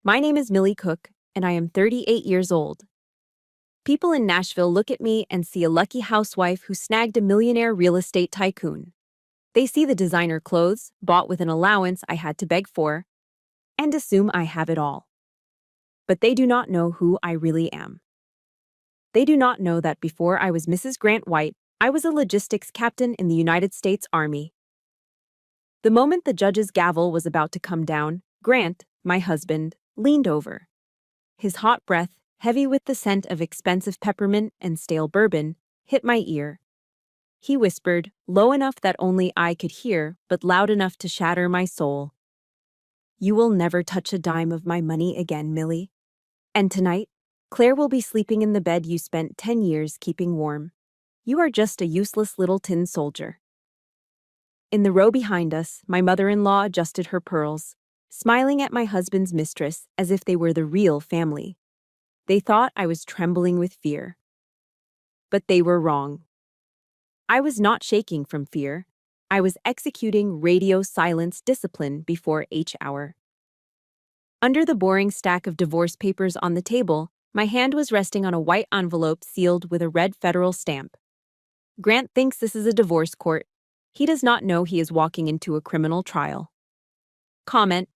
My name is Millie Cook, and I am 38 years old. People in Nashville look at me and see a lucky housewife who snagged a millionaire real estate tycoon. They see the designer clothes, bought with an allowance I had to beg for, and assume I have it all. But they do not know who I really am. They do not know that before I was Mrs. Grant White, I was a logistics captain in the United States Army. The moment the judge's gavel was about to come down, Grant, my husband, leaned over. His hot breath, heavy with the scent of expensive peppermint and stale bourbon, hit my ear. He whispered, low enough that only I could hear, but loud enough to shatter my soul. "You will never touch a dime of my money again, Millie. And tonight, Claire will be sleeping in the bed you spent 10 years keeping warm. You are just a useless little tin soldier." In the row behind us, my mother-in-law adjusted her pearls, smiling at my husband's mistress as if they were the real family. They thought I was trembling with fear. But they were wrong. I was not shaking from fear. I was executing radio silence discipline before H hour. Under the boring stack of divorce papers on the table, my hand was resting on a white envelope sealed with a red federal stamp. Grant thinks this is a divorce court. He does not know he is walking into a criminal trial. Comment,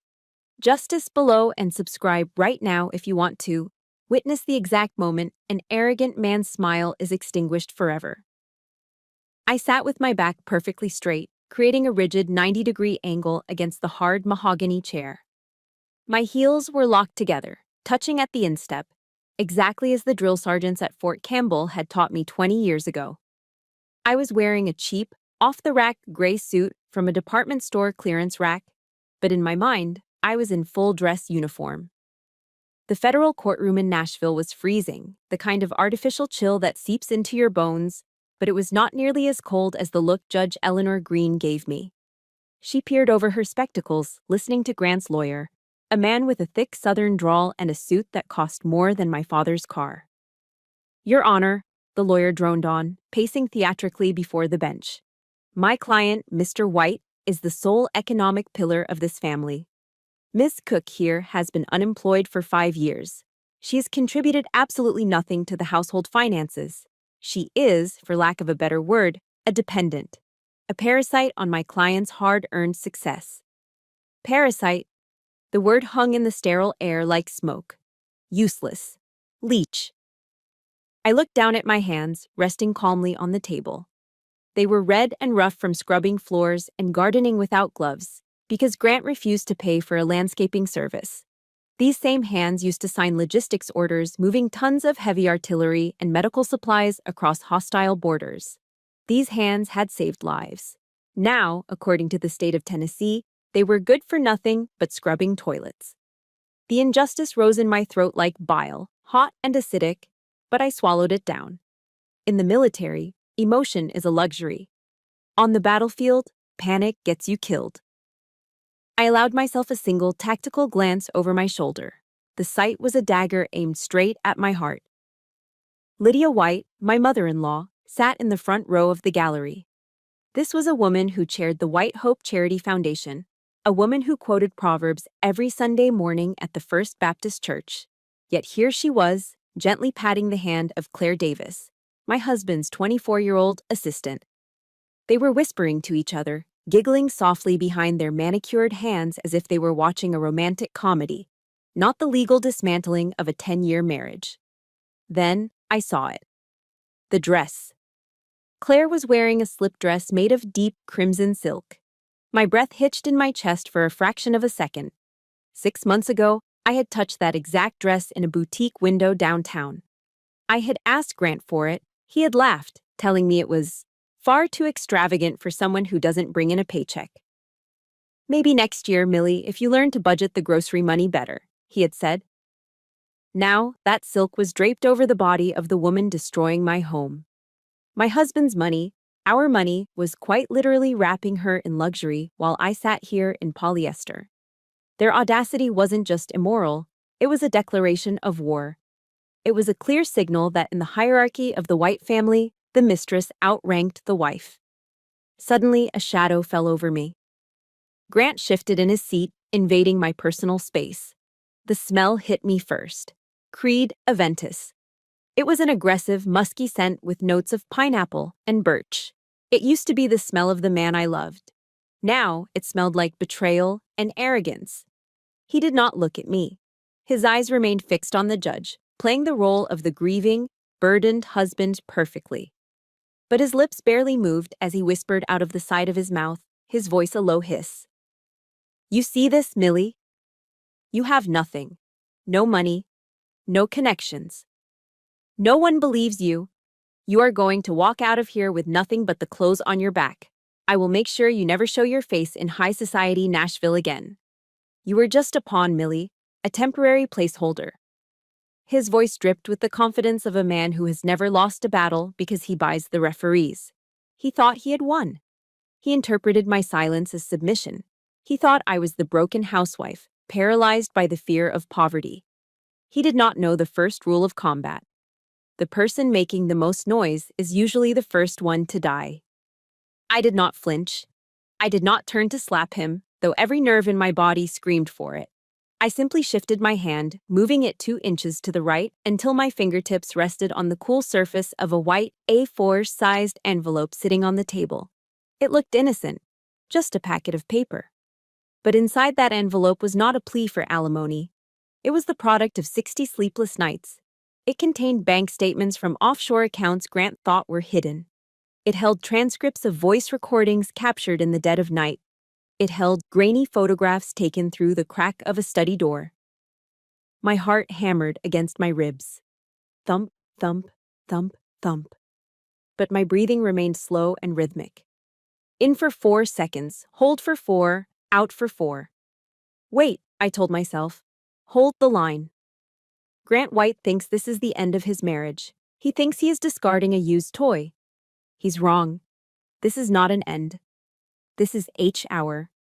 justice below, and subscribe right now if you want to witness the exact moment an arrogant man's smile is extinguished forever. I sat with my back perfectly straight, creating a rigid 90-degree angle against the hard mahogany chair. My heels were locked together, touching at the instep, exactly as the drill sergeants at Fort Campbell had taught me 20 years ago. I was wearing a cheap, off-the-rack gray suit from a department store clearance rack, but in my mind, I was in full dress uniform. The federal courtroom in Nashville was freezing, the kind of artificial chill that seeps into your bones, but it was not nearly as cold as the look Judge Eleanor Green gave me. She peered over her spectacles, listening to Grant's lawyer, a man with a thick southern drawl and a suit that cost more than my father's car. "Your Honor," the lawyer droned on, pacing theatrically before the bench. "My client, Mr. White, is the sole economic pillar of this family. Miss Cook here has been unemployed for 5 years. She has contributed absolutely nothing to the household finances. She is, for lack of a better word, a dependent, a parasite on my client's hard-earned success." Parasite. The word hung in the sterile air like smoke. Useless. Leech. I looked down at my hands, resting calmly on the table. They were red and rough from scrubbing floors and gardening without gloves, because Grant refused to pay for a landscaping service. These same hands used to sign logistics orders moving tons of heavy artillery and medical supplies across hostile borders. These hands had saved lives. Now, according to the state of Tennessee, they were good for nothing but scrubbing toilets. The injustice rose in my throat like bile, hot and acidic, but I swallowed it down. In the military, emotion is a luxury. On the battlefield, panic gets you killed. I allowed myself a single tactical glance over my shoulder. The sight was a dagger aimed straight at my heart. Lydia White, my mother-in-law, sat in the front row of the gallery. This was a woman who chaired the White Hope Charity Foundation, a woman who quoted Proverbs every Sunday morning at the First Baptist Church. Yet here she was, gently patting the hand of Claire Davis, my husband's 24-year-old assistant. They were whispering to each other, giggling softly behind their manicured hands as if they were watching a romantic comedy, not the legal dismantling of a 10-year marriage. Then I saw it. The dress. Claire was wearing a slip dress made of deep crimson silk. My breath hitched in my chest for a fraction of a second. 6 months ago, I had touched that exact dress in a boutique window downtown. I had asked Grant for it. He had laughed, telling me it was far too extravagant for someone who doesn't bring in a paycheck. "Maybe next year, Millie, if you learn to budget the grocery money better," he had said. Now, that silk was draped over the body of the woman destroying my home. My husband's money, our money, was quite literally wrapping her in luxury while I sat here in polyester. Their audacity wasn't just immoral, it was a declaration of war. It was a clear signal that in the hierarchy of the White family, the mistress outranked the wife. Suddenly, a shadow fell over me. Grant shifted in his seat, invading my personal space. The smell hit me first. Creed Aventus. It was an aggressive, musky scent with notes of pineapple and birch. It used to be the smell of the man I loved. Now it smelled like betrayal and arrogance. He did not look at me. His eyes remained fixed on the judge, playing the role of the grieving, burdened husband perfectly. But his lips barely moved as he whispered out of the side of his mouth, his voice a low hiss. "You see this, Millie? You have nothing. No money. No connections. No one believes you. You are going to walk out of here with nothing but the clothes on your back. I will make sure you never show your face in high society Nashville again. You are just a pawn, Millie, a temporary placeholder." His voice dripped with the confidence of a man who has never lost a battle because he buys the referees. He thought he had won. He interpreted my silence as submission. He thought I was the broken housewife, paralyzed by the fear of poverty. He did not know the first rule of combat. The person making the most noise is usually the first one to die. I did not flinch. I did not turn to slap him, though every nerve in my body screamed for it. I simply shifted my hand, moving it 2 inches to the right until my fingertips rested on the cool surface of a white A4-sized envelope sitting on the table. It looked innocent, just a packet of paper. But inside that envelope was not a plea for alimony. It was the product of 60 sleepless nights. It contained bank statements from offshore accounts Grant thought were hidden. It held transcripts of voice recordings captured in the dead of night. It held grainy photographs taken through the crack of a study door. My heart hammered against my ribs. Thump, thump, thump, thump. But my breathing remained slow and rhythmic. In for 4 seconds, hold for 4, out for 4. Wait, I told myself. Hold the line. Grant White thinks this is the end of his marriage. He thinks he is discarding a used toy. He's wrong. This is not an end. This is H hour.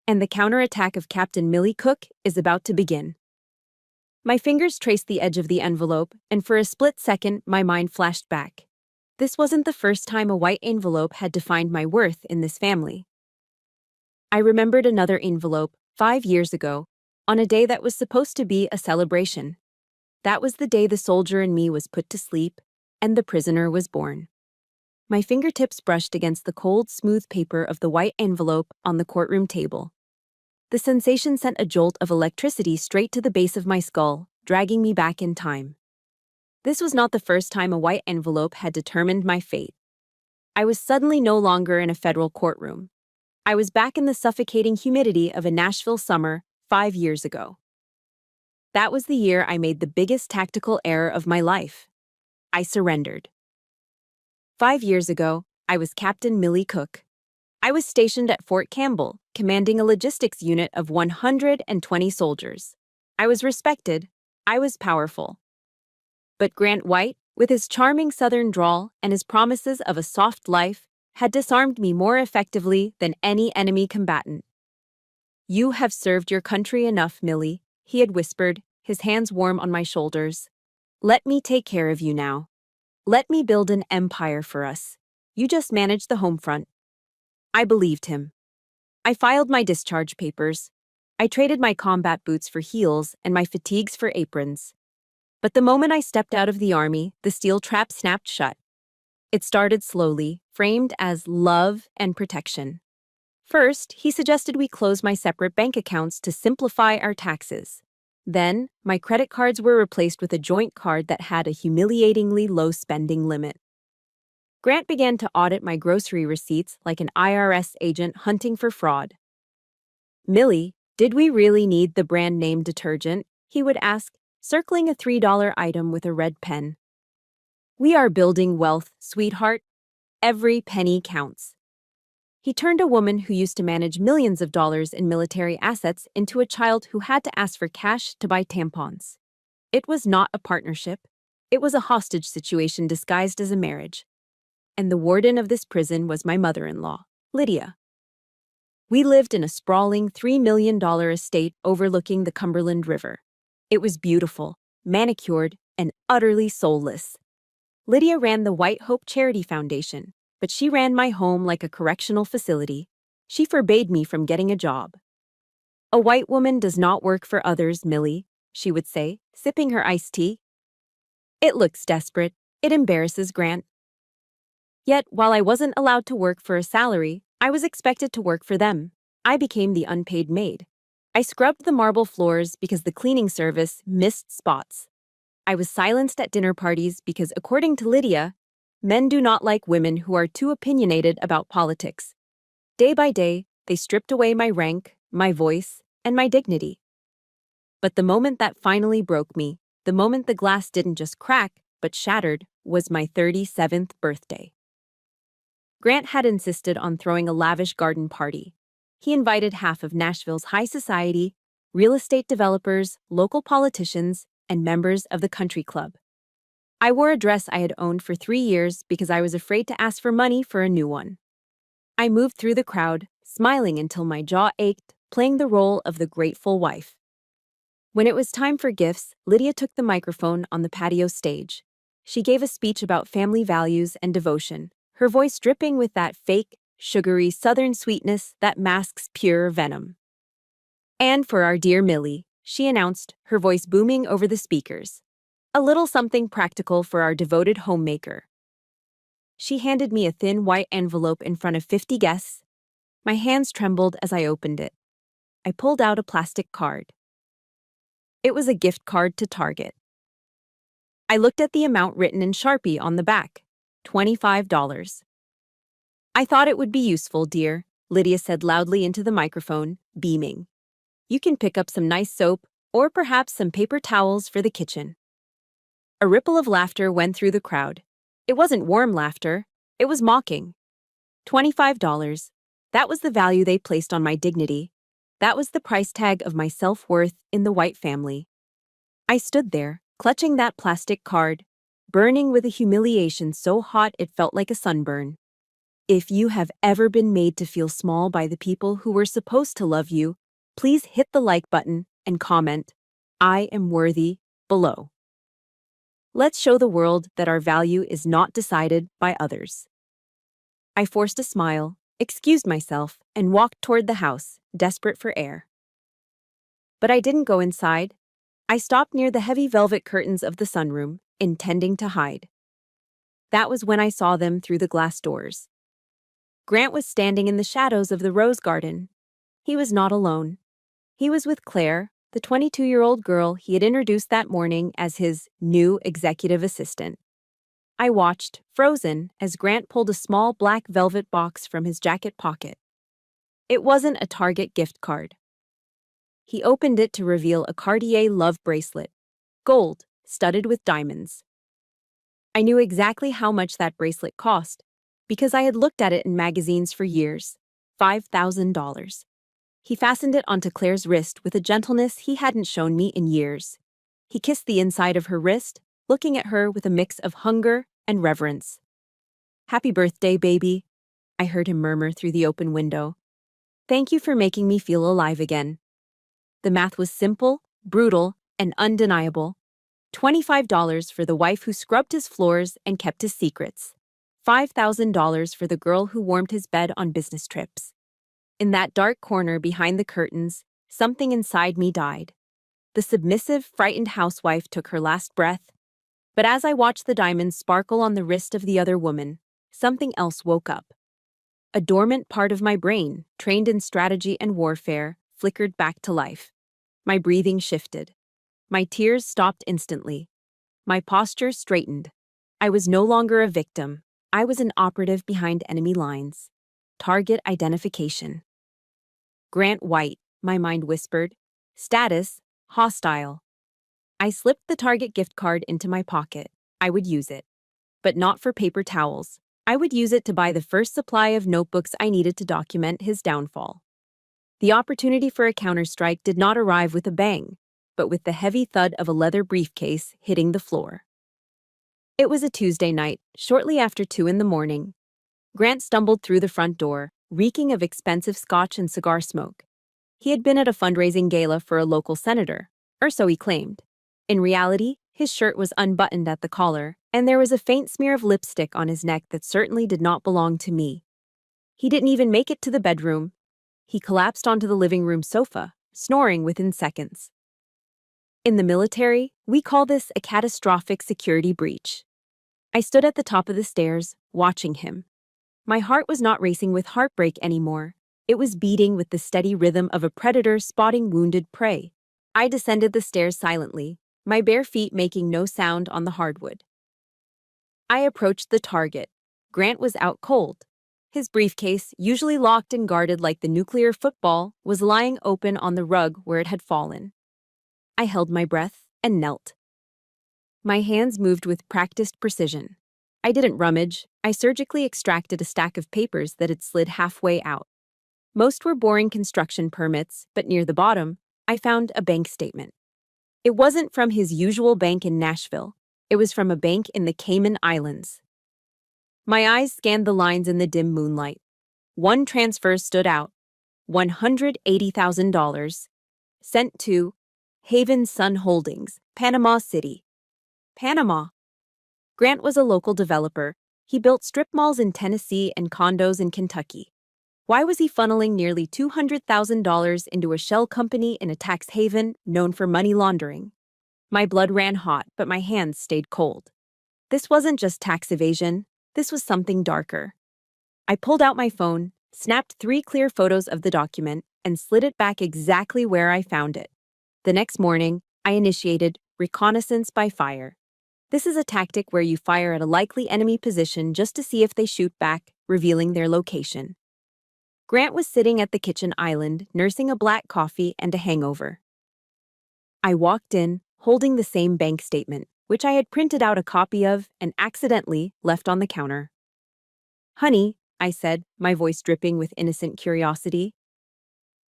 And the counterattack of Captain Millie Cook is about to begin. My fingers traced the edge of the envelope, and for a split second, my mind flashed back. This wasn't the first time a white envelope had defined my worth in this family. I remembered another envelope, 5 years ago, on a day that was supposed to be a celebration. That was the day the soldier in me was put to sleep, and the prisoner was born. My fingertips brushed against the cold, smooth paper of the white envelope on the courtroom table. The sensation sent a jolt of electricity straight to the base of my skull, dragging me back in time. This was not the first time a white envelope had determined my fate. I was suddenly no longer in a federal courtroom. I was back in the suffocating humidity of a Nashville summer 5 years ago. That was the year I made the biggest tactical error of my life. I surrendered. 5 years ago, I was Captain Millie Cook. I was stationed at Fort Campbell, commanding a logistics unit of 120 soldiers. I was respected. I was powerful. But Grant White, with his charming southern drawl and his promises of a soft life, had disarmed me more effectively than any enemy combatant. "You have served your country enough, Millie," he had whispered, his hands warm on my shoulders. "Let me take care of you now. Let me build an empire for us. You just manage the home front." I believed him. I filed my discharge papers. I traded my combat boots for heels and my fatigues for aprons. But the moment I stepped out of the army, the steel trap snapped shut. It started slowly, framed as love and protection. First, he suggested we close my separate bank accounts to simplify our taxes. Then, my credit cards were replaced with a joint card that had a humiliatingly low spending limit. Grant began to audit my grocery receipts like an IRS agent hunting for fraud. "Millie, did we really need the brand name detergent?" he would ask, circling a $3 item with a red pen. "We are building wealth, sweetheart. Every penny counts." He turned a woman who used to manage millions of dollars in military assets into a child who had to ask for cash to buy tampons. It was not a partnership. It was a hostage situation disguised as a marriage. And the warden of this prison was my mother-in-law, Lydia. We lived in a sprawling $3 million estate overlooking the Cumberland River. It was beautiful, manicured, and utterly soulless. Lydia ran the White Hope Charity Foundation, but she ran my home like a correctional facility. She forbade me from getting a job. A white woman does not work for others, Millie, she would say, sipping her iced tea. It looks desperate. It embarrasses Grant. Yet, while I wasn't allowed to work for a salary, I was expected to work for them. I became the unpaid maid. I scrubbed the marble floors because the cleaning service missed spots. I was silenced at dinner parties because, according to Lydia, men do not like women who are too opinionated about politics. Day by day, they stripped away my rank, my voice, and my dignity. But the moment that finally broke me, the moment the glass didn't just crack, but shattered, was my 37th birthday. Grant had insisted on throwing a lavish garden party. He invited half of Nashville's high society, real estate developers, local politicians, and members of the country club. I wore a dress I had owned for 3 years because I was afraid to ask for money for a new one. I moved through the crowd, smiling until my jaw ached, playing the role of the grateful wife. When it was time for gifts, Lydia took the microphone on the patio stage. She gave a speech about family values and devotion, her voice dripping with that fake, sugary southern sweetness that masks pure venom. And for our dear Millie, she announced, her voice booming over the speakers. A little something practical for our devoted homemaker. She handed me a thin white envelope in front of 50 guests. My hands trembled as I opened it. I pulled out a plastic card. It was a gift card to Target. I looked at the amount written in Sharpie on the back. $25. I thought it would be useful, dear, Lydia said loudly into the microphone, beaming. You can pick up some nice soap, or perhaps some paper towels for the kitchen. A ripple of laughter went through the crowd. It wasn't warm laughter, it was mocking. $25. That was the value they placed on my dignity. That was the price tag of my self-worth in the white family. I stood there, clutching that plastic card, burning with a humiliation so hot it felt like a sunburn. If you have ever been made to feel small by the people who were supposed to love you, please hit the like button and comment, I am worthy, below. Let's show the world that our value is not decided by others. I forced a smile, excused myself, and walked toward the house, desperate for air. But I didn't go inside. I stopped near the heavy velvet curtains of the sunroom, intending to hide. That was when I saw them through the glass doors. Grant was standing in the shadows of the rose garden. He was not alone. He was with Claire, the 22-year-old girl he had introduced that morning as his new executive assistant. I watched, frozen, as Grant pulled a small black velvet box from his jacket pocket. It wasn't a Target gift card. He opened it to reveal a Cartier love bracelet, gold, studded with diamonds. I knew exactly how much that bracelet cost, because I had looked at it in magazines for years. $5,000. He fastened it onto Claire's wrist with a gentleness he hadn't shown me in years. He kissed the inside of her wrist, looking at her with a mix of hunger and reverence. Happy birthday, baby, I heard him murmur through the open window. Thank you for making me feel alive again. The math was simple, brutal, and undeniable. $25 for the wife who scrubbed his floors and kept his secrets. $5,000 for the girl who warmed his bed on business trips. In that dark corner behind the curtains, something inside me died. The submissive, frightened housewife took her last breath. But as I watched the diamonds sparkle on the wrist of the other woman, something else woke up. A dormant part of my brain, trained in strategy and warfare, flickered back to life. My breathing shifted. My tears stopped instantly. My posture straightened. I was no longer a victim. I was an operative behind enemy lines. Target identification. Grant White, my mind whispered. Status, hostile. I slipped the Target gift card into my pocket. I would use it. But not for paper towels. I would use it to buy the first supply of notebooks I needed to document his downfall. The opportunity for a counterstrike did not arrive with a bang, but with the heavy thud of a leather briefcase hitting the floor. It was a Tuesday night, shortly after 2 a.m. Grant stumbled through the front door, reeking of expensive scotch and cigar smoke. He had been at a fundraising gala for a local senator, or so he claimed. In reality, his shirt was unbuttoned at the collar, and there was a faint smear of lipstick on his neck that certainly did not belong to me. He didn't even make it to the bedroom. He collapsed onto the living room sofa, snoring within seconds. In the military, we call this a catastrophic security breach. I stood at the top of the stairs, watching him. My heart was not racing with heartbreak anymore. It was beating with the steady rhythm of a predator spotting wounded prey. I descended the stairs silently, my bare feet making no sound on the hardwood. I approached the target. Grant was out cold. His briefcase, usually locked and guarded like the nuclear football, was lying open on the rug where it had fallen. I held my breath and knelt. My hands moved with practiced precision. I didn't rummage. I surgically extracted a stack of papers that had slid halfway out. Most were boring construction permits, but near the bottom, I found a bank statement. It wasn't from his usual bank in Nashville. It was from a bank in the Cayman Islands. My eyes scanned the lines in the dim moonlight. One transfer stood out. $180,000. Sent to Haven Sun Holdings, Panama City. Panama. Grant was a local developer. He built strip malls in Tennessee and condos in Kentucky. Why was he funneling nearly $200,000 into a shell company in a tax haven known for money laundering? My blood ran hot, but my hands stayed cold. This wasn't just tax evasion. This was something darker. I pulled out my phone, snapped 3 clear photos of the document, and slid it back exactly where I found it. The next morning, I initiated reconnaissance by fire. This is a tactic where you fire at a likely enemy position just to see if they shoot back, revealing their location. Grant was sitting at the kitchen island, nursing a black coffee and a hangover. I walked in, holding the same bank statement, which I had printed out a copy of and accidentally left on the counter. "Honey," I said, my voice dripping with innocent curiosity.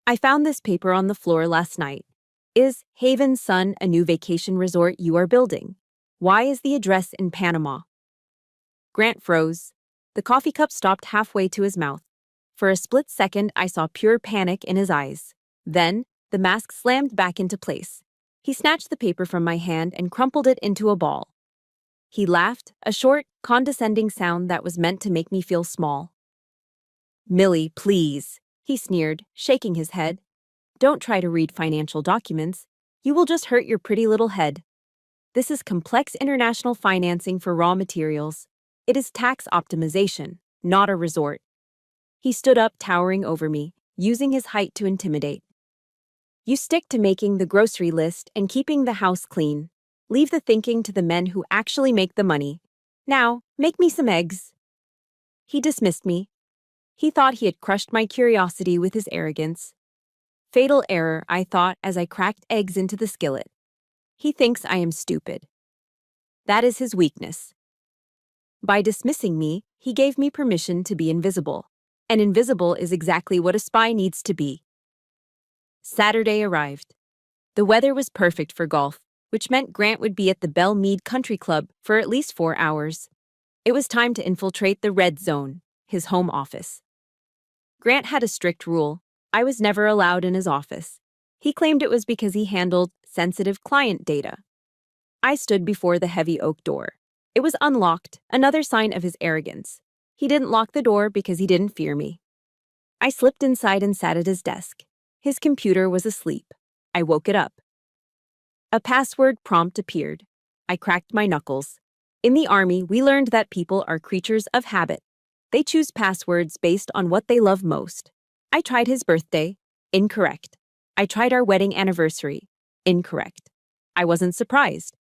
"I found this paper on the floor last night. Is Haven Sun a new vacation resort you are building? Why is the address in Panama?" Grant froze. The coffee cup stopped halfway to his mouth. For a split second, I saw pure panic in his eyes. Then, the mask slammed back into place. He snatched the paper from my hand and crumpled it into a ball. He laughed, a short, condescending sound that was meant to make me feel small. "Millie, please," he sneered, shaking his head. "Don't try to read financial documents. You will just hurt your pretty little head. This is complex international financing for raw materials. It is tax optimization, not a resort." He stood up, towering over me, using his height to intimidate. "You stick to making the grocery list and keeping the house clean. Leave the thinking to the men who actually make the money. Now, make me some eggs." He dismissed me. He thought he had crushed my curiosity with his arrogance. Fatal error, I thought as I cracked eggs into the skillet. He thinks I am stupid. That is his weakness. By dismissing me, he gave me permission to be invisible. And invisible is exactly what a spy needs to be. Saturday arrived. The weather was perfect for golf, which meant Grant would be at the Belle Meade Country Club for at least 4 hours. It was time to infiltrate the Red Zone, his home office. Grant had a strict rule. I was never allowed in his office. He claimed it was because he handled sensitive client data. I stood before the heavy oak door. It was unlocked, another sign of his arrogance. He didn't lock the door because he didn't fear me. I slipped inside and sat at his desk. His computer was asleep. I woke it up. A password prompt appeared. I cracked my knuckles. In the Army, we learned that people are creatures of habit. They choose passwords based on what they love most. I tried his birthday. Incorrect. I tried our wedding anniversary. Incorrect. I wasn't surprised.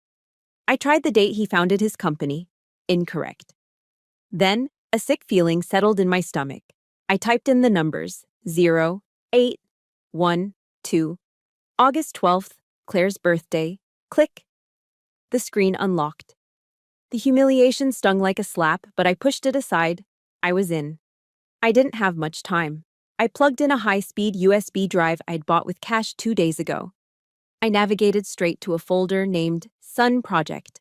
I tried the date he founded his company. Incorrect. Then, a sick feeling settled in my stomach. I typed in the numbers 0, 8, 1, 2. August 12th, Claire's birthday. Click. The screen unlocked. The humiliation stung like a slap, but I pushed it aside. I was in. I didn't have much time. I plugged in a high-speed USB drive I'd bought with cash 2 days ago. I navigated straight to a folder named Sun Project.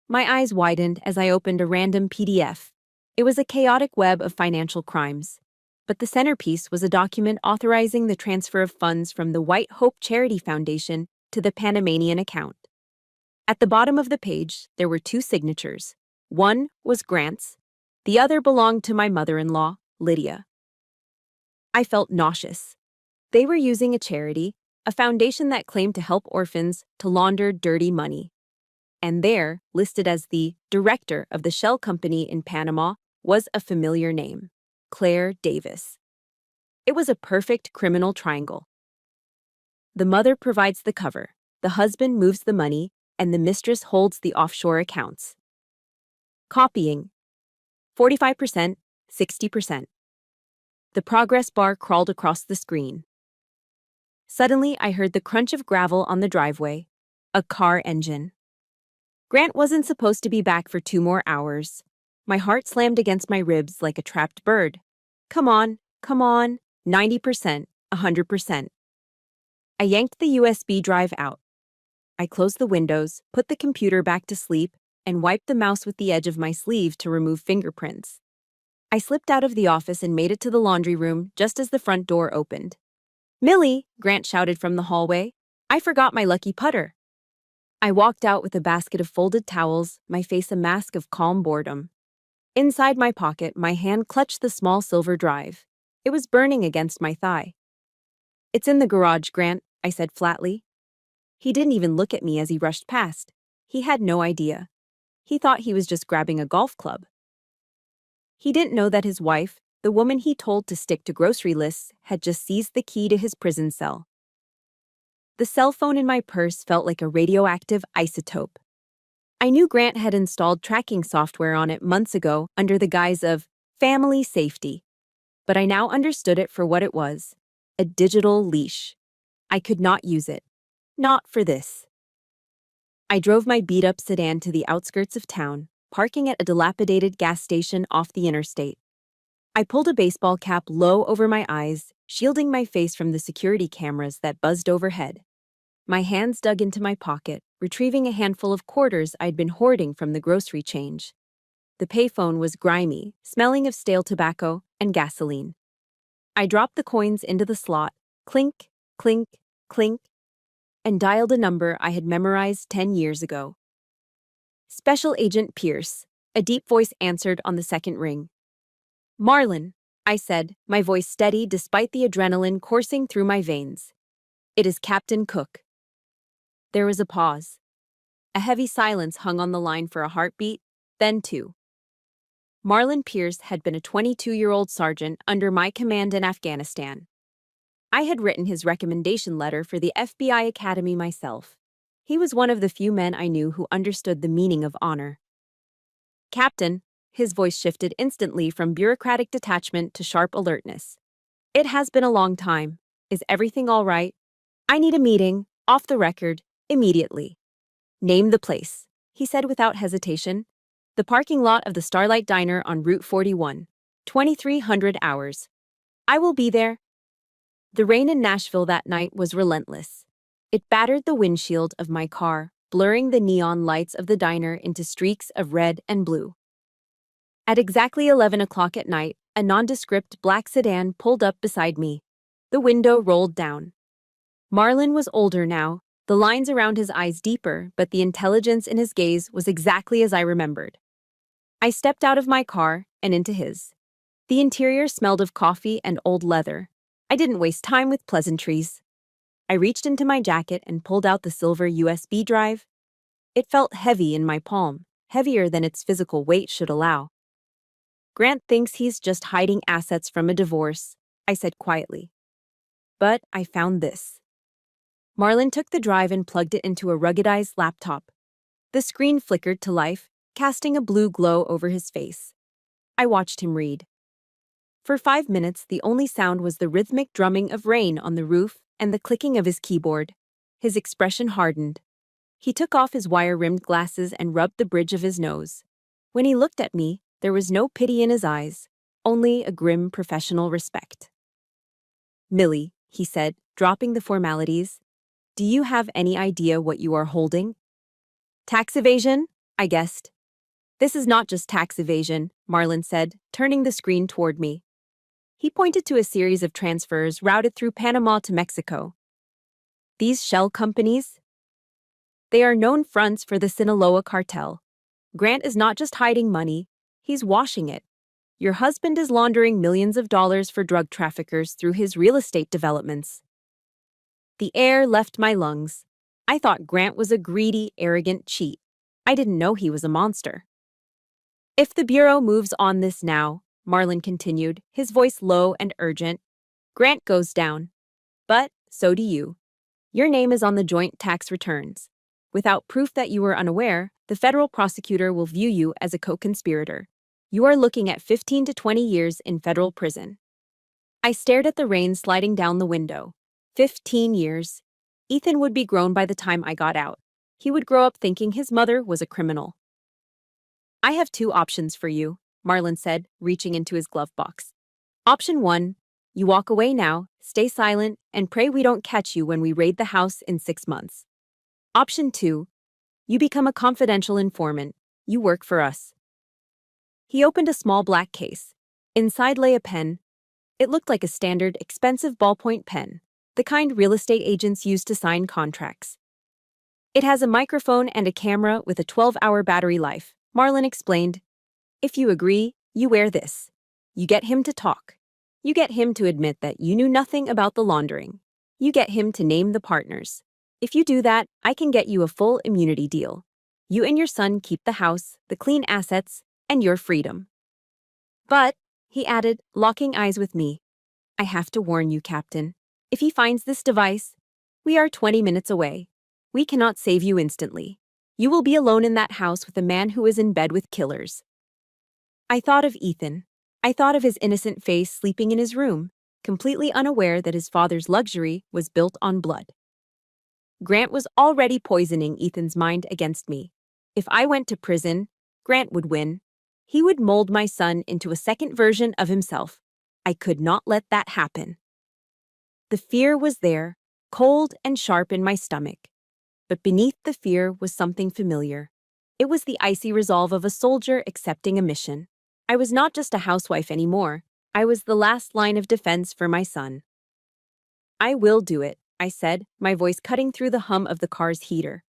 My eyes widened as I opened a random PDF. It was a chaotic web of financial crimes. But the centerpiece was a document authorizing the transfer of funds from the White Hope Charity Foundation to the Panamanian account. At the bottom of the page, there were 2 signatures. One was Grant's. The other belonged to my mother-in-law, Lydia. I felt nauseous. They were using a charity, a foundation that claimed to help orphans to launder dirty money. And there, listed as the director of the shell company in Panama, was a familiar name, Claire Davis. It was a perfect criminal triangle. The mother provides the cover, the husband moves the money, and the mistress holds the offshore accounts. Copying. 45%, 60%. The progress bar crawled across the screen. Suddenly, I heard the crunch of gravel on the driveway. A car engine. Grant wasn't supposed to be back for 2 more hours. My heart slammed against my ribs like a trapped bird. Come on, 90%, 100%. I yanked the USB drive out. I closed the windows, put the computer back to sleep, and wiped the mouse with the edge of my sleeve to remove fingerprints. I slipped out of the office and made it to the laundry room just as the front door opened. "Millie," Grant shouted from the hallway, "I forgot my lucky putter." I walked out with a basket of folded towels, my face a mask of calm boredom. Inside my pocket, my hand clutched the small silver drive. It was burning against my thigh. "It's in the garage, Grant," I said flatly. He didn't even look at me as he rushed past. He had no idea. He thought he was just grabbing a golf club. He didn't know that his wife, the woman he told to stick to grocery lists, had just seized the key to his prison cell. The cell phone in my purse felt like a radioactive isotope. I knew Grant had installed tracking software on it months ago under the guise of family safety, but I now understood it for what it was, a digital leash. I could not use it. Not for this. I drove my beat-up sedan to the outskirts of town, parking at a dilapidated gas station off the interstate. I pulled a baseball cap low over my eyes, shielding my face from the security cameras that buzzed overhead. My hands dug into my pocket, retrieving a handful of quarters I'd been hoarding from the grocery change. The payphone was grimy, smelling of stale tobacco and gasoline. I dropped the coins into the slot, clink, clink, clink, and dialed a number I had memorized 10 years ago. "Special Agent Pierce," a deep voice answered on the second ring. "Marlon," I said, my voice steady despite the adrenaline coursing through my veins. "It is Captain Cook." There was a pause. A heavy silence hung on the line for a heartbeat, then 2. Marlon Pierce had been a 22-year-old sergeant under my command in Afghanistan. I had written his recommendation letter for the FBI Academy myself. He was one of the few men I knew who understood the meaning of honor. "Captain," his voice shifted instantly from bureaucratic detachment to sharp alertness. "It has been a long time. Is everything all right? I need a meeting, off the record, immediately." "Name the place," he said without hesitation. "The parking lot of the Starlight Diner on Route 41, 2300 hours. I will be there." The rain in Nashville that night was relentless. It battered the windshield of my car, blurring the neon lights of the diner into streaks of red and blue. At exactly 11 o'clock at night, a nondescript black sedan pulled up beside me. The window rolled down. Marlon was older now, the lines around his eyes deeper, but the intelligence in his gaze was exactly as I remembered. I stepped out of my car and into his. The interior smelled of coffee and old leather. I didn't waste time with pleasantries. I reached into my jacket and pulled out the silver USB drive. It felt heavy in my palm, heavier than its physical weight should allow. "Grant thinks he's just hiding assets from a divorce," I said quietly. But I found this. Marlon took the drive and plugged it into a ruggedized laptop. The screen flickered to life, casting a blue glow over his face. I watched him read. For 5 minutes, the only sound was the rhythmic drumming of rain on the roof and the clicking of his keyboard. His expression hardened. He took off his wire-rimmed glasses and rubbed the bridge of his nose. When he looked at me, there was no pity in his eyes, only a grim professional respect. "Millie," he said, dropping the formalities, "do you have any idea what you are holding?" "Tax evasion?" I guessed. "This is not just tax evasion," Marlon said, turning the screen toward me. He pointed to a series of transfers routed through Panama to Mexico. "These shell companies? They are known fronts for the Sinaloa cartel. Grant is not just hiding money, he's washing it. Your husband is laundering millions of dollars for drug traffickers through his real estate developments." The air left my lungs. I thought Grant was a greedy, arrogant cheat. I didn't know he was a monster. If the Bureau moves on this now, Marlon continued, his voice low and urgent, Grant goes down. But so do you. Your name is on the joint tax returns. Without proof that you were unaware, the federal prosecutor will view you as a co-conspirator. You are looking at 15 to 20 years in federal prison. I stared at the rain sliding down the window. 15 years. Ethan would be grown by the time I got out. He would grow up thinking his mother was a criminal. I have two options for you, Marlon said, reaching into his glove box. Option 1, you walk away now, stay silent, and pray we don't catch you when we raid the house in 6 months. Option 2, you become a confidential informant. You work for us. He opened a small black case. Inside lay a pen. It looked like a standard, expensive ballpoint pen, the kind real estate agents use to sign contracts. It has a microphone and a camera with a 12-hour battery life, Marlon explained. If you agree, you wear this. You get him to talk. You get him to admit that you knew nothing about the laundering. You get him to name the partners. If you do that, I can get you a full immunity deal. You and your son keep the house, the clean assets, and your freedom. But, he added, locking eyes with me, I have to warn you, Captain. If he finds this device, we are 20 minutes away. We cannot save you instantly. You will be alone in that house with a man who is in bed with killers. I thought of Ethan. I thought of his innocent face sleeping in his room, completely unaware that his father's luxury was built on blood. Grant was already poisoning Ethan's mind against me. If I went to prison, Grant would win. He would mold my son into a second version of himself. I could not let that happen. The fear was there, cold and sharp in my stomach. But beneath the fear was something familiar. It was the icy resolve of a soldier accepting a mission. I was not just a housewife anymore. I was the last line of defense for my son. I will do it, I said, my voice cutting through the hum of the car's heater.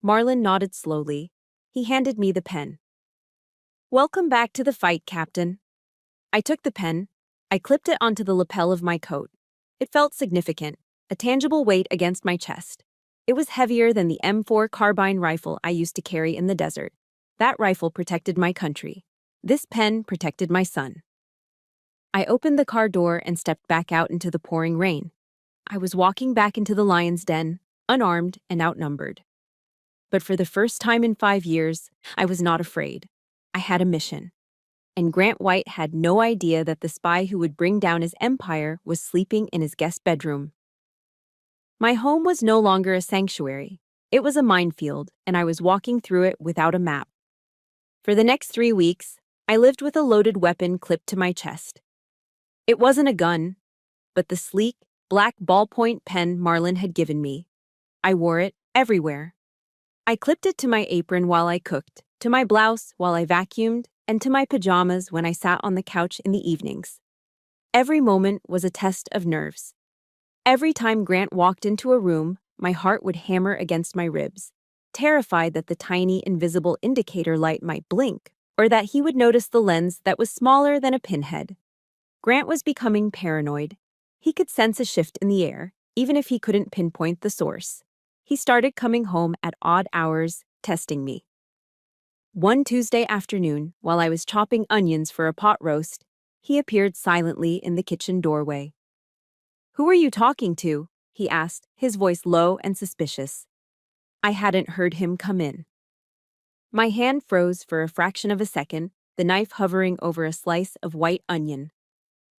Marlon nodded slowly. He handed me the pen. Welcome back to the fight, Captain. I took the pen. I clipped it onto the lapel of my coat. It felt significant, a tangible weight against my chest. It was heavier than the M4 carbine rifle I used to carry in the desert. That rifle protected my country. This pen protected my son. I opened the car door and stepped back out into the pouring rain. I was walking back into the lion's den, unarmed and outnumbered. But for the first time in 5 years, I was not afraid. I had a mission. And Grant White had no idea that the spy who would bring down his empire was sleeping in his guest bedroom. My home was no longer a sanctuary. It was a minefield, and I was walking through it without a map. For the next 3 weeks, I lived with a loaded weapon clipped to my chest. It wasn't a gun, but the sleek, black ballpoint pen Marlon had given me. I wore it everywhere. I clipped it to my apron while I cooked, to my blouse while I vacuumed, and to my pajamas when I sat on the couch in the evenings. Every moment was a test of nerves. Every time Grant walked into a room, my heart would hammer against my ribs, terrified that the tiny invisible indicator light might blink, or that he would notice the lens that was smaller than a pinhead. Grant was becoming paranoid. He could sense a shift in the air, even if he couldn't pinpoint the source. He started coming home at odd hours, testing me. One Tuesday afternoon, while I was chopping onions for a pot roast, he appeared silently in the kitchen doorway. "Who are you talking to?" he asked, his voice low and suspicious. I hadn't heard him come in. My hand froze for a fraction of a second, the knife hovering over a slice of white onion.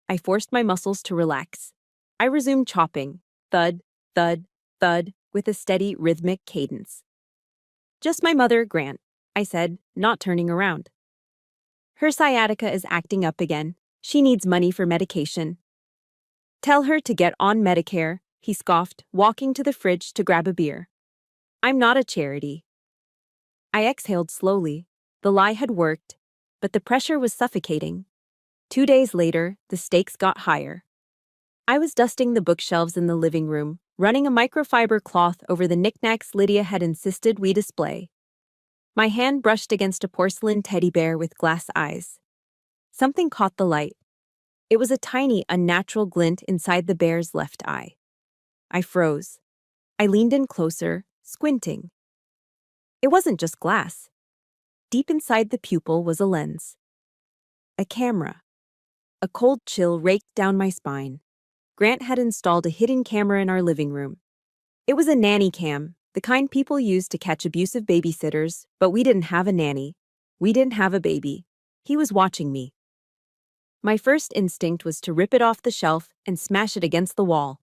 I forced my muscles to relax. I resumed chopping, thud, thud, thud, with a steady rhythmic cadence. "Just my mother, Grant," I said, not turning around. "Her sciatica is acting up again. She needs money for medication." "Tell her to get on Medicare," he scoffed, walking to the fridge to grab a beer. "I'm not a charity." I exhaled slowly. The lie had worked, but the pressure was suffocating. 2 days later, the stakes got higher. I was dusting the bookshelves in the living room, running a microfiber cloth over the knickknacks Lydia had insisted we display. My hand brushed against a porcelain teddy bear with glass eyes. Something caught the light. It was a tiny, unnatural glint inside the bear's left eye. I froze. I leaned in closer, squinting. It wasn't just glass. Deep inside the pupil was a lens. A camera. A cold chill raked down my spine. Grant had installed a hidden camera in our living room. It was a nanny cam, the kind people use to catch abusive babysitters, but we didn't have a nanny. We didn't have a baby. He was watching me. My first instinct was to rip it off the shelf and smash it against the wall.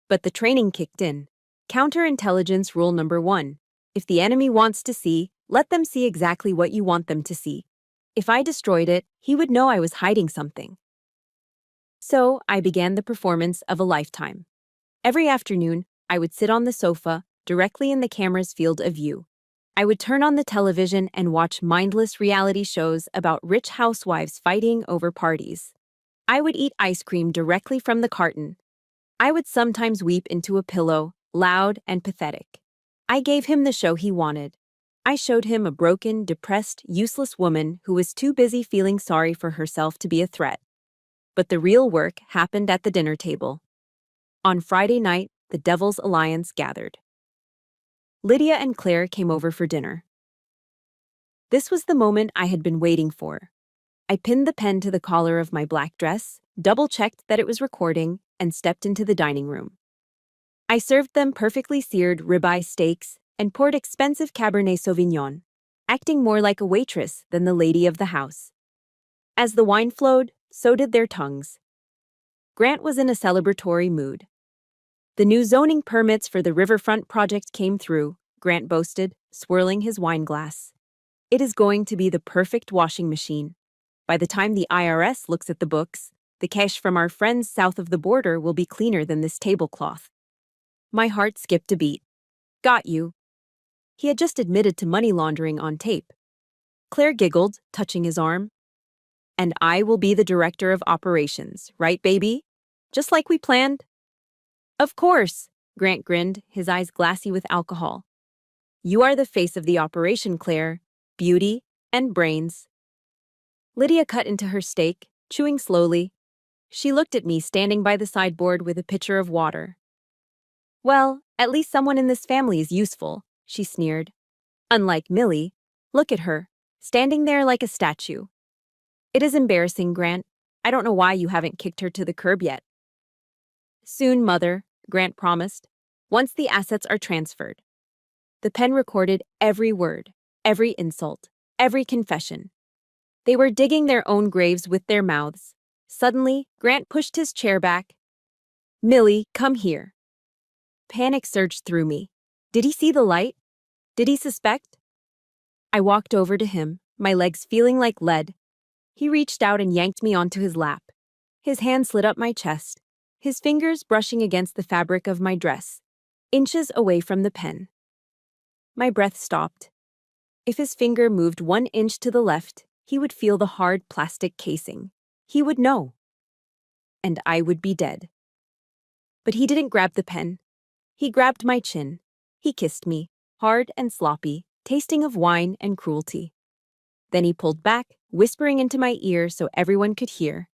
But the training kicked in. Counterintelligence rule number 1. If the enemy wants to see, let them see exactly what you want them to see. If I destroyed it, he would know I was hiding something. So I began the performance of a lifetime. Every afternoon, I would sit on the sofa, directly in the camera's field of view. I would turn on the television and watch mindless reality shows about rich housewives fighting over parties. I would eat ice cream directly from the carton. I would sometimes weep into a pillow, loud and pathetic. I gave him the show he wanted. I showed him a broken, depressed, useless woman who was too busy feeling sorry for herself to be a threat. But the real work happened at the dinner table. On Friday night, the Devil's Alliance gathered. Lydia and Claire came over for dinner. This was the moment I had been waiting for. I pinned the pen to the collar of my black dress, double-checked that it was recording, and stepped into the dining room. I served them perfectly seared ribeye steaks and poured expensive Cabernet Sauvignon, acting more like a waitress than the lady of the house. As the wine flowed, so did their tongues. Grant was in a celebratory mood. The new zoning permits for the riverfront project came through, Grant boasted, swirling his wine glass. It is going to be the perfect washing machine. By the time the IRS looks at the books, the cash from our friends south of the border will be cleaner than this tablecloth. My heart skipped a beat. Got you. He had just admitted to money laundering on tape. Claire giggled, touching his arm. And I will be the director of operations, right, baby? Just like we planned? Of course, Grant grinned, his eyes glassy with alcohol. You are the face of the operation, Claire. Beauty and brains. Lydia cut into her steak, chewing slowly. She looked at me standing by the sideboard with a pitcher of water. Well, at least someone in this family is useful, she sneered. Unlike Millie, look at her, standing there like a statue. It is embarrassing, Grant. I don't know why you haven't kicked her to the curb yet. Soon, Mother, Grant promised, once the assets are transferred. The pen recorded every word, every insult, every confession. They were digging their own graves with their mouths. Suddenly, Grant pushed his chair back. Millie, come here. Panic surged through me. Did he see the light? Did he suspect? I walked over to him, my legs feeling like lead. He reached out and yanked me onto his lap. His hand slid up my chest, his fingers brushing against the fabric of my dress, inches away from the pen. My breath stopped. If his finger moved 1 inch to the left, he would feel the hard plastic casing. He would know. And I would be dead. But he didn't grab the pen. He grabbed my chin. He kissed me, hard and sloppy, tasting of wine and cruelty. Then he pulled back, whispering into my ear so everyone could hear.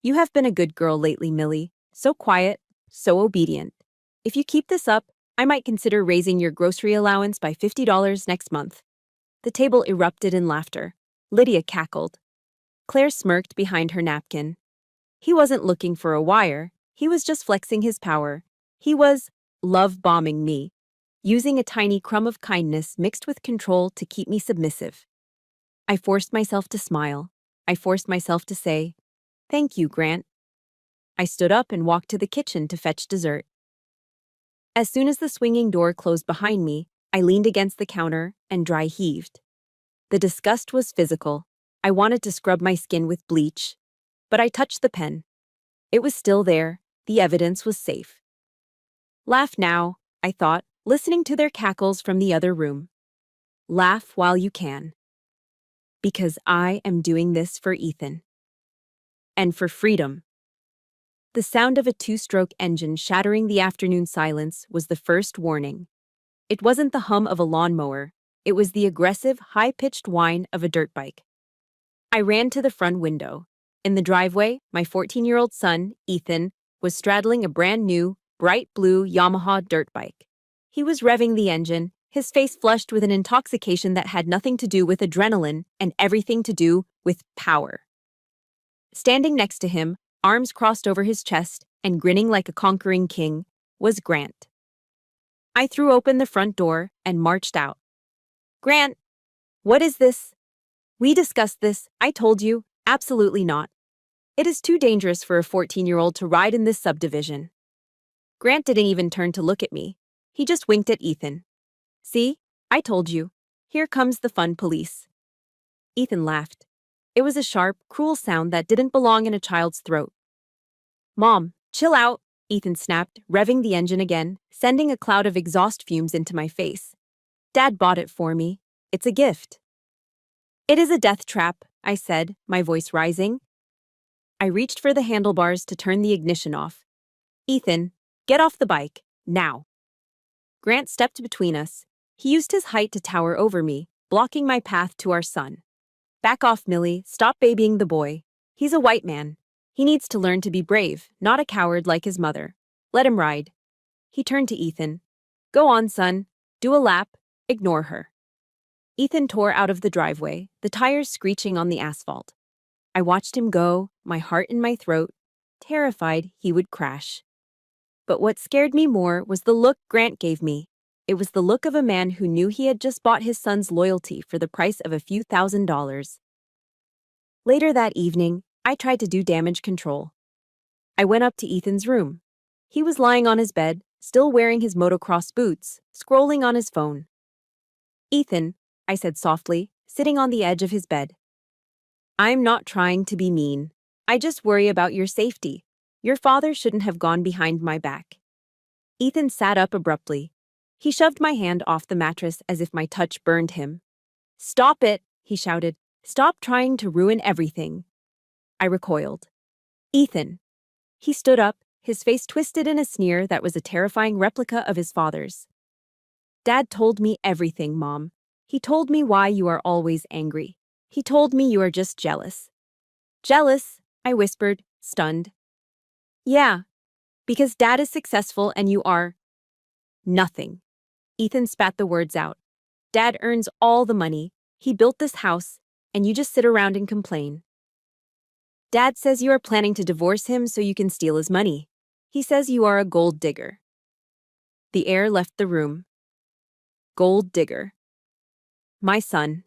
You have been a good girl lately, Millie. So quiet, so obedient. If you keep this up, I might consider raising your grocery allowance by $50 next month. The table erupted in laughter. Lydia cackled. Claire smirked behind her napkin. He wasn't looking for a wire. He was just flexing his power. He was love-bombing me, using a tiny crumb of kindness mixed with control to keep me submissive. I forced myself to smile. I forced myself to say, "Thank you, Grant." I stood up and walked to the kitchen to fetch dessert. As soon as the swinging door closed behind me, I leaned against the counter and dry heaved. The disgust was physical. I wanted to scrub my skin with bleach, but I touched the pen. It was still there. The evidence was safe. Laugh now, I thought, listening to their cackles from the other room. Laugh while you can. Because I am doing this for Ethan. And for freedom. The sound of a 2-stroke engine shattering the afternoon silence was the first warning. It wasn't the hum of a lawnmower. It was the aggressive, high-pitched whine of a dirt bike. I ran to the front window. In the driveway, my 14-year-old son, Ethan, was straddling a brand-new, bright blue Yamaha dirt bike. He was revving the engine, his face flushed with an intoxication that had nothing to do with adrenaline and everything to do with power. Standing next to him, arms crossed over his chest and grinning like a conquering king, was Grant. I threw open the front door and marched out. Grant, what is this? We discussed this, I told you, absolutely not. It is too dangerous for a 14-year-old to ride in this subdivision. Grant didn't even turn to look at me. He just winked at Ethan. See, I told you. Here comes the fun police. Ethan laughed. It was a sharp, cruel sound that didn't belong in a child's throat. Mom, chill out, Ethan snapped, revving the engine again, sending a cloud of exhaust fumes into my face. Dad bought it for me. It's a gift. It is a death trap, I said, my voice rising. I reached for the handlebars to turn the ignition off. Ethan, get off the bike, now. Grant stepped between us. He used his height to tower over me, blocking my path to our son. Back off, Millie. Stop babying the boy. He's a white man. He needs to learn to be brave, not a coward like his mother. Let him ride. He turned to Ethan. Go on, son. Do a lap. Ignore her. Ethan tore out of the driveway, the tires screeching on the asphalt. I watched him go, my heart in my throat, terrified he would crash. But what scared me more was the look Grant gave me. It was the look of a man who knew he had just bought his son's loyalty for the price of a few $1,000s. Later that evening, I tried to do damage control. I went up to Ethan's room. He was lying on his bed, still wearing his motocross boots, scrolling on his phone. Ethan, I said softly, sitting on the edge of his bed. I'm not trying to be mean. I just worry about your safety. Your father shouldn't have gone behind my back. Ethan sat up abruptly. He shoved my hand off the mattress as if my touch burned him. Stop it, he shouted. Stop trying to ruin everything. I recoiled. Ethan. He stood up, his face twisted in a sneer that was a terrifying replica of his father's. Dad told me everything, Mom. He told me why you are always angry. He told me you are just jealous. Jealous? I whispered, stunned. Yeah, because Dad is successful and you are nothing. Ethan spat the words out. Dad earns all the money. He built this house, and you just sit around and complain. Dad says you are planning to divorce him so you can steal his money. He says you are a gold digger. The air left the room. Gold digger. My son.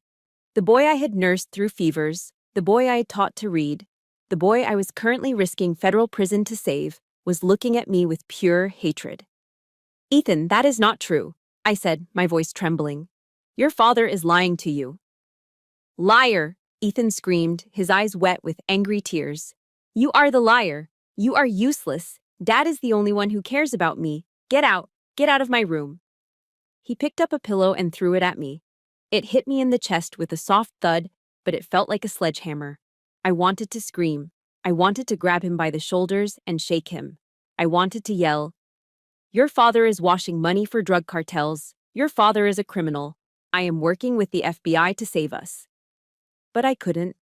The boy I had nursed through fevers, the boy I had taught to read, the boy I was currently risking federal prison to save, was looking at me with pure hatred. Ethan, that is not true, I said, my voice trembling. Your father is lying to you. Liar, Ethan screamed, his eyes wet with angry tears. You are the liar. You are useless. Dad is the only one who cares about me. Get out. Get out of my room. He picked up a pillow and threw it at me. It hit me in the chest with a soft thud, but it felt like a sledgehammer. I wanted to scream. I wanted to grab him by the shoulders and shake him. I wanted to yell, Your father is washing money for drug cartels. Your father is a criminal. I am working with the FBI to save us. But I couldn't.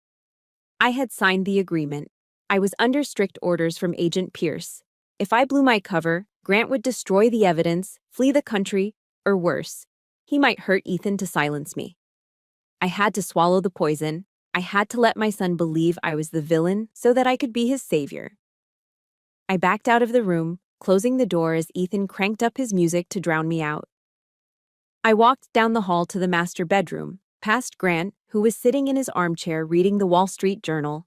I had signed the agreement. I was under strict orders from Agent Pierce. If I blew my cover, Grant would destroy the evidence, flee the country, or worse, he might hurt Ethan to silence me. I had to swallow the poison. I had to let my son believe I was the villain so that I could be his savior. I backed out of the room, closing the door as Ethan cranked up his music to drown me out. I walked down the hall to the master bedroom, past Grant, who was sitting in his armchair reading the Wall Street Journal.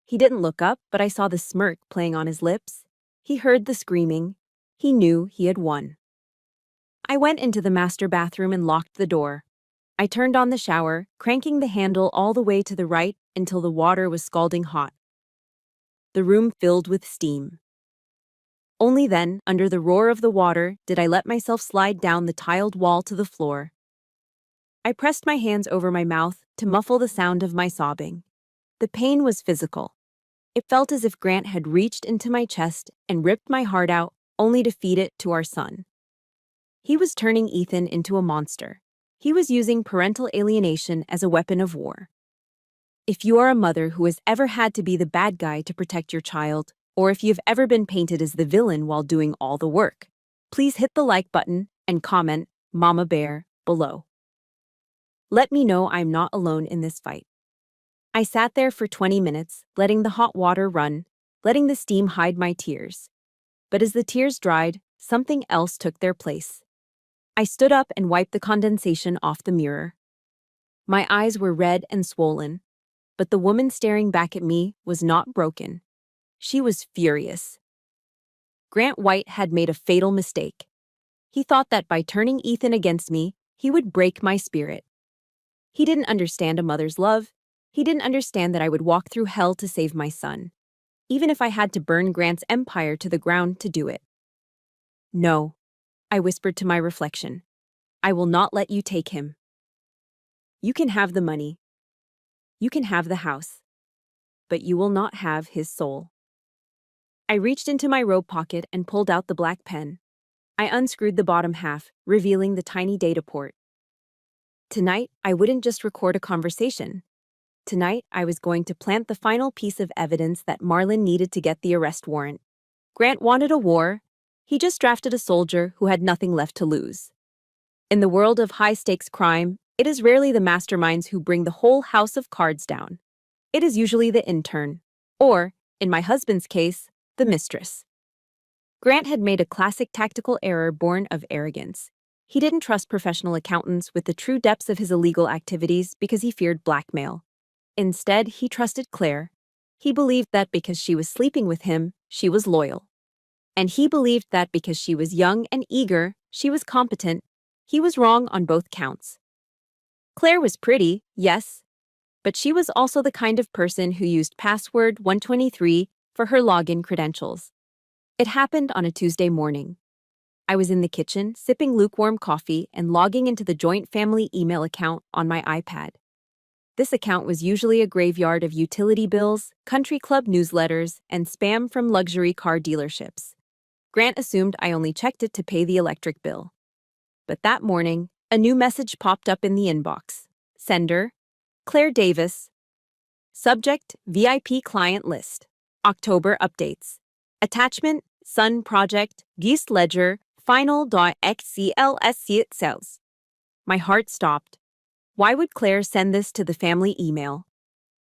He didn't look up, but I saw the smirk playing on his lips. He heard the screaming. He knew he had won. I went into the master bathroom and locked the door. I turned on the shower, cranking the handle all the way to the right until the water was scalding hot. The room filled with steam. Only then, under the roar of the water, did I let myself slide down the tiled wall to the floor. I pressed my hands over my mouth to muffle the sound of my sobbing. The pain was physical. It felt as if Grant had reached into my chest and ripped my heart out, only to feed it to our son. He was turning Ethan into a monster. He was using parental alienation as a weapon of war. If you are a mother who has ever had to be the bad guy to protect your child, or if you've ever been painted as the villain while doing all the work. Please hit the like button and comment Mama Bear below. Let me know I'm not alone in this fight. I sat there for 20 minutes, letting the hot water run, letting the steam hide my tears. But as the tears dried, something else took their place. I stood up and wiped the condensation off the mirror. My eyes were red and swollen, but the woman staring back at me was not broken. She was furious. Grant White had made a fatal mistake. He thought that by turning Ethan against me, he would break my spirit. He didn't understand a mother's love. He didn't understand that I would walk through hell to save my son, even if I had to burn Grant's empire to the ground to do it. No, I whispered to my reflection. I will not let you take him. You can have the money. You can have the house. But you will not have his soul. I reached into my robe pocket and pulled out the black pen. I unscrewed the bottom half, revealing the tiny data port. Tonight, I wouldn't just record a conversation. Tonight, I was going to plant the final piece of evidence that Marlon needed to get the arrest warrant. Grant wanted a war. He just drafted a soldier who had nothing left to lose. In the world of high-stakes crime, it is rarely the masterminds who bring the whole house of cards down. It is usually the intern, or, in my husband's case, the mistress. Grant had made a classic tactical error born of arrogance. He didn't trust professional accountants with the true depths of his illegal activities because he feared blackmail. Instead, he trusted Claire. He believed that because she was sleeping with him, she was loyal. And he believed that because she was young and eager, she was competent. He was wrong on both counts. Claire was pretty, yes, but she was also the kind of person who used password 123 for her login credentials. It happened on a Tuesday morning. I was in the kitchen, sipping lukewarm coffee and logging into the joint family email account on my iPad. This account was usually a graveyard of utility bills, country club newsletters, and spam from luxury car dealerships. Grant assumed I only checked it to pay the electric bill. But that morning, a new message popped up in the inbox. Sender, Claire Davis. Subject, VIP client list. October updates. Attachment, Sun Project, Geist Ledger, final.xclsc cells. My heart stopped. Why would Claire send this to the family email?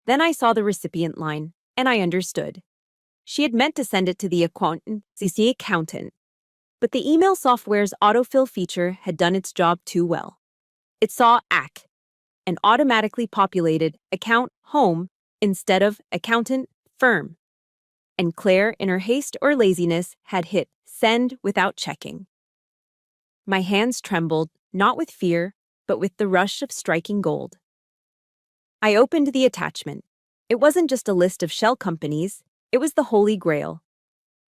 Then I saw the recipient line, and I understood. She had meant to send it to the accountant. But the email software's autofill feature had done its job too well. It saw AC and automatically populated account home instead of accountant firm. And Claire, in her haste or laziness, had hit send without checking. My hands trembled, not with fear, but with the rush of striking gold. I opened the attachment. It wasn't just a list of shell companies, it was the Holy Grail.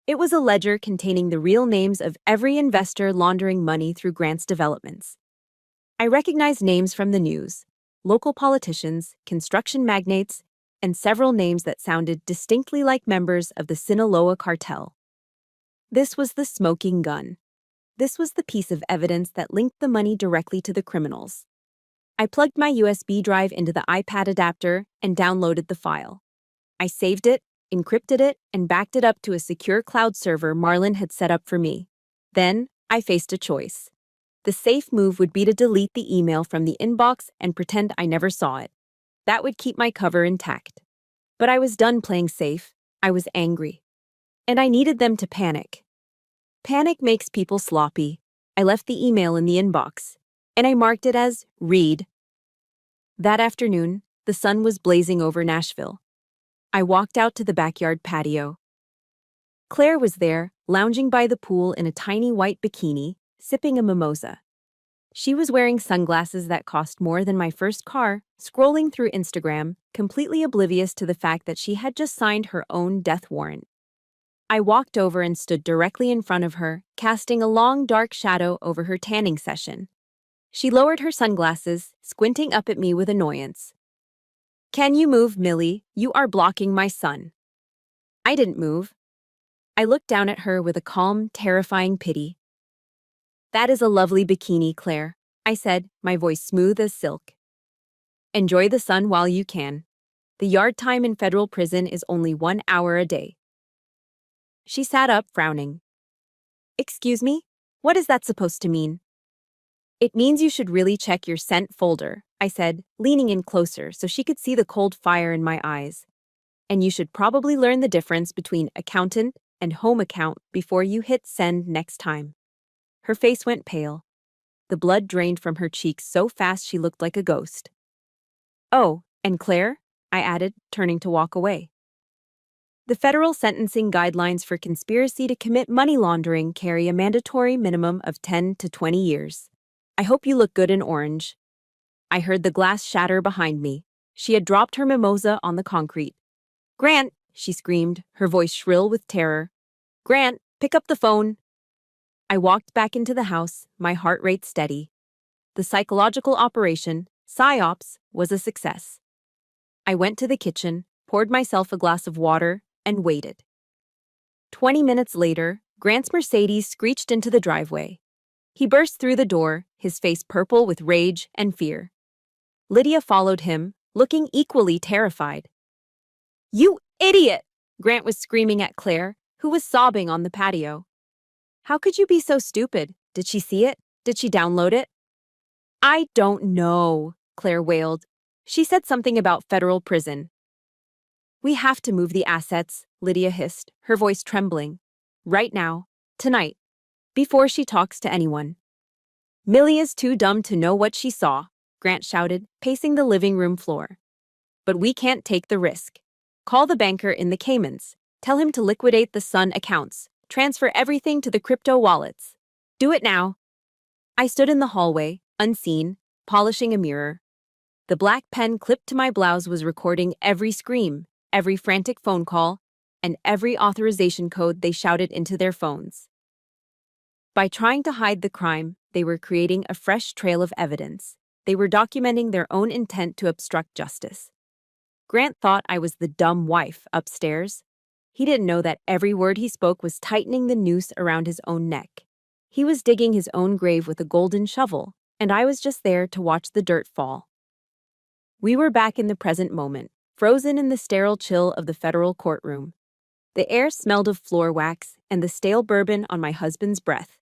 It was a ledger containing the real names of every investor laundering money through Grant's developments. I recognized names from the news, local politicians, construction magnates, and several names that sounded distinctly like members of the Sinaloa cartel. This was the smoking gun. This was the piece of evidence that linked the money directly to the criminals. I plugged my USB drive into the iPad adapter and downloaded the file. I saved it, encrypted it, and backed it up to a secure cloud server Marlon had set up for me. Then, I faced a choice. The safe move would be to delete the email from the inbox and pretend I never saw it. That would keep my cover intact. But I was done playing safe. I was angry. And I needed them to panic. Panic makes people sloppy. I left the email in the inbox, and I marked it as read. That afternoon, the sun was blazing over Nashville. I walked out to the backyard patio. Claire was there, lounging by the pool in a tiny white bikini, sipping a mimosa. She was wearing sunglasses that cost more than my first car, scrolling through Instagram, completely oblivious to the fact that she had just signed her own death warrant. I walked over and stood directly in front of her, casting a long dark shadow over her tanning session. She lowered her sunglasses, squinting up at me with annoyance. "Can you move, Millie? You are blocking my sun." I didn't move. I looked down at her with a calm, terrifying pity. "That is a lovely bikini, Claire," I said, my voice smooth as silk. "Enjoy the sun while you can. The yard time in federal prison is only 1 hour a day." She sat up, frowning. Excuse me? What is that supposed to mean? It means you should really check your sent folder, I said, leaning in closer so she could see the cold fire in my eyes. And you should probably learn the difference between accountant and home account before you hit send next time. Her face went pale. The blood drained from her cheeks so fast she looked like a ghost. Oh, and Claire? I added, turning to walk away. The federal sentencing guidelines for conspiracy to commit money laundering carry a mandatory minimum of 10 to 20 years. I hope you look good in orange. I heard the glass shatter behind me. She had dropped her mimosa on the concrete. Grant, she screamed, her voice shrill with terror. Grant, pick up the phone. I walked back into the house, my heart rate steady. The psychological operation, PSYOPS, was a success. I went to the kitchen, poured myself a glass of water, and waited. 20 minutes later, Grant's Mercedes screeched into the driveway. He burst through the door, his face purple with rage and fear. Lydia followed him, looking equally terrified. You idiot! Grant was screaming at Claire, who was sobbing on the patio. How could you be so stupid? Did she see it? Did she download it? I don't know, Claire wailed. She said something about federal prison. We have to move the assets, Lydia hissed, her voice trembling. Right now, tonight, before she talks to anyone. Millie is too dumb to know what she saw, Grant shouted, pacing the living room floor. But we can't take the risk. Call the banker in the Caymans. Tell him to liquidate the Sun accounts. Transfer everything to the crypto wallets. Do it now. I stood in the hallway, unseen, polishing a mirror. The black pen clipped to my blouse was recording every scream, every frantic phone call, and every authorization code they shouted into their phones. By trying to hide the crime, they were creating a fresh trail of evidence. They were documenting their own intent to obstruct justice. Grant thought I was the dumb wife upstairs. He didn't know that every word he spoke was tightening the noose around his own neck. He was digging his own grave with a golden shovel, and I was just there to watch the dirt fall. We were back in the present moment, frozen in the sterile chill of the federal courtroom. The air smelled of floor wax and the stale bourbon on my husband's breath.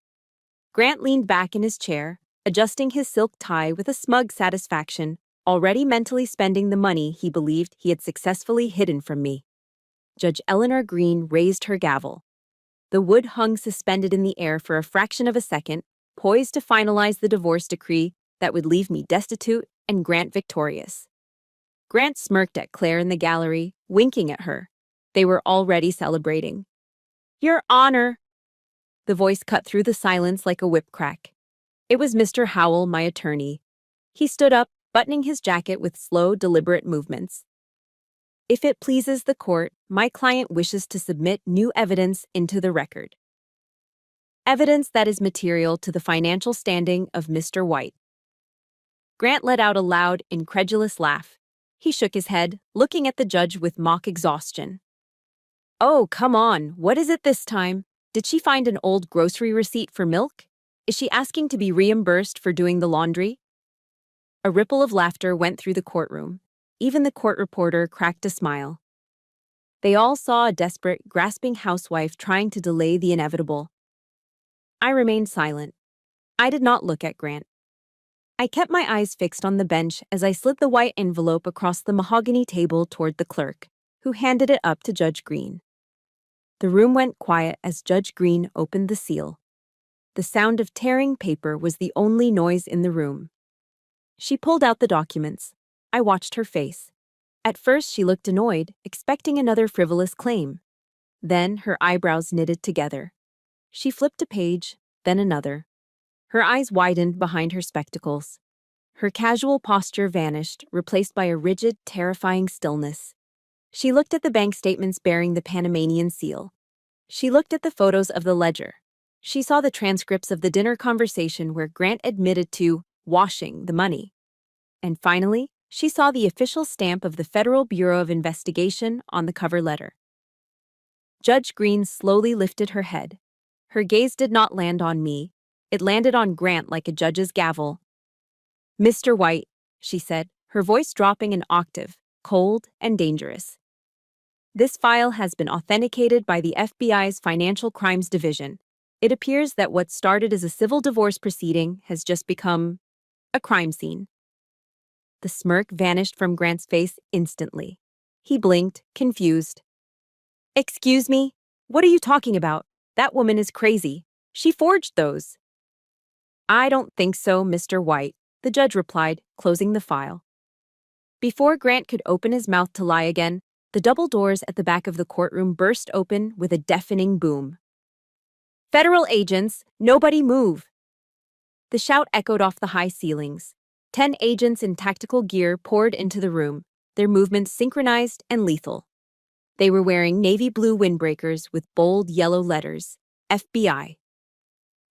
Grant leaned back in his chair, adjusting his silk tie with a smug satisfaction, already mentally spending the money he believed he had successfully hidden from me. Judge Eleanor Green raised her gavel. The wood hung suspended in the air for a fraction of a second, poised to finalize the divorce decree that would leave me destitute and Grant victorious. Grant smirked at Claire in the gallery, winking at her. They were already celebrating. Your Honor! The voice cut through the silence like a whip crack. It was Mr. Howell, my attorney. He stood up, buttoning his jacket with slow, deliberate movements. If it pleases the court, my client wishes to submit new evidence into the record. Evidence that is material to the financial standing of Mr. White. Grant let out a loud, incredulous laugh. He shook his head, looking at the judge with mock exhaustion. Oh, come on, what is it this time? Did she find an old grocery receipt for milk? Is she asking to be reimbursed for doing the laundry? A ripple of laughter went through the courtroom. Even the court reporter cracked a smile. They all saw a desperate, grasping housewife trying to delay the inevitable. I remained silent. I did not look at Grant. I kept my eyes fixed on the bench as I slid the white envelope across the mahogany table toward the clerk, who handed it up to Judge Green. The room went quiet as Judge Green opened the seal. The sound of tearing paper was the only noise in the room. She pulled out the documents. I watched her face. At first she looked annoyed, expecting another frivolous claim. Then her eyebrows knitted together. She flipped a page, then another. Her eyes widened behind her spectacles. Her casual posture vanished, replaced by a rigid, terrifying stillness. She looked at the bank statements bearing the Panamanian seal. She looked at the photos of the ledger. She saw the transcripts of the dinner conversation where Grant admitted to washing the money. And finally, she saw the official stamp of the Federal Bureau of Investigation on the cover letter. Judge Green slowly lifted her head. Her gaze did not land on me. It landed on Grant like a judge's gavel. Mr. White, she said, her voice dropping an octave, cold and dangerous. This file has been authenticated by the FBI's Financial Crimes Division. It appears that what started as a civil divorce proceeding has just become a crime scene. The smirk vanished from Grant's face instantly. He blinked, confused. Excuse me? What are you talking about? That woman is crazy. She forged those. I don't think so, Mr. White, the judge replied, closing the file. Before Grant could open his mouth to lie again, the double doors at the back of the courtroom burst open with a deafening boom. Federal agents, nobody move! The shout echoed off the high ceilings. 10 agents in tactical gear poured into the room, their movements synchronized and lethal. They were wearing navy blue windbreakers with bold yellow letters, FBI.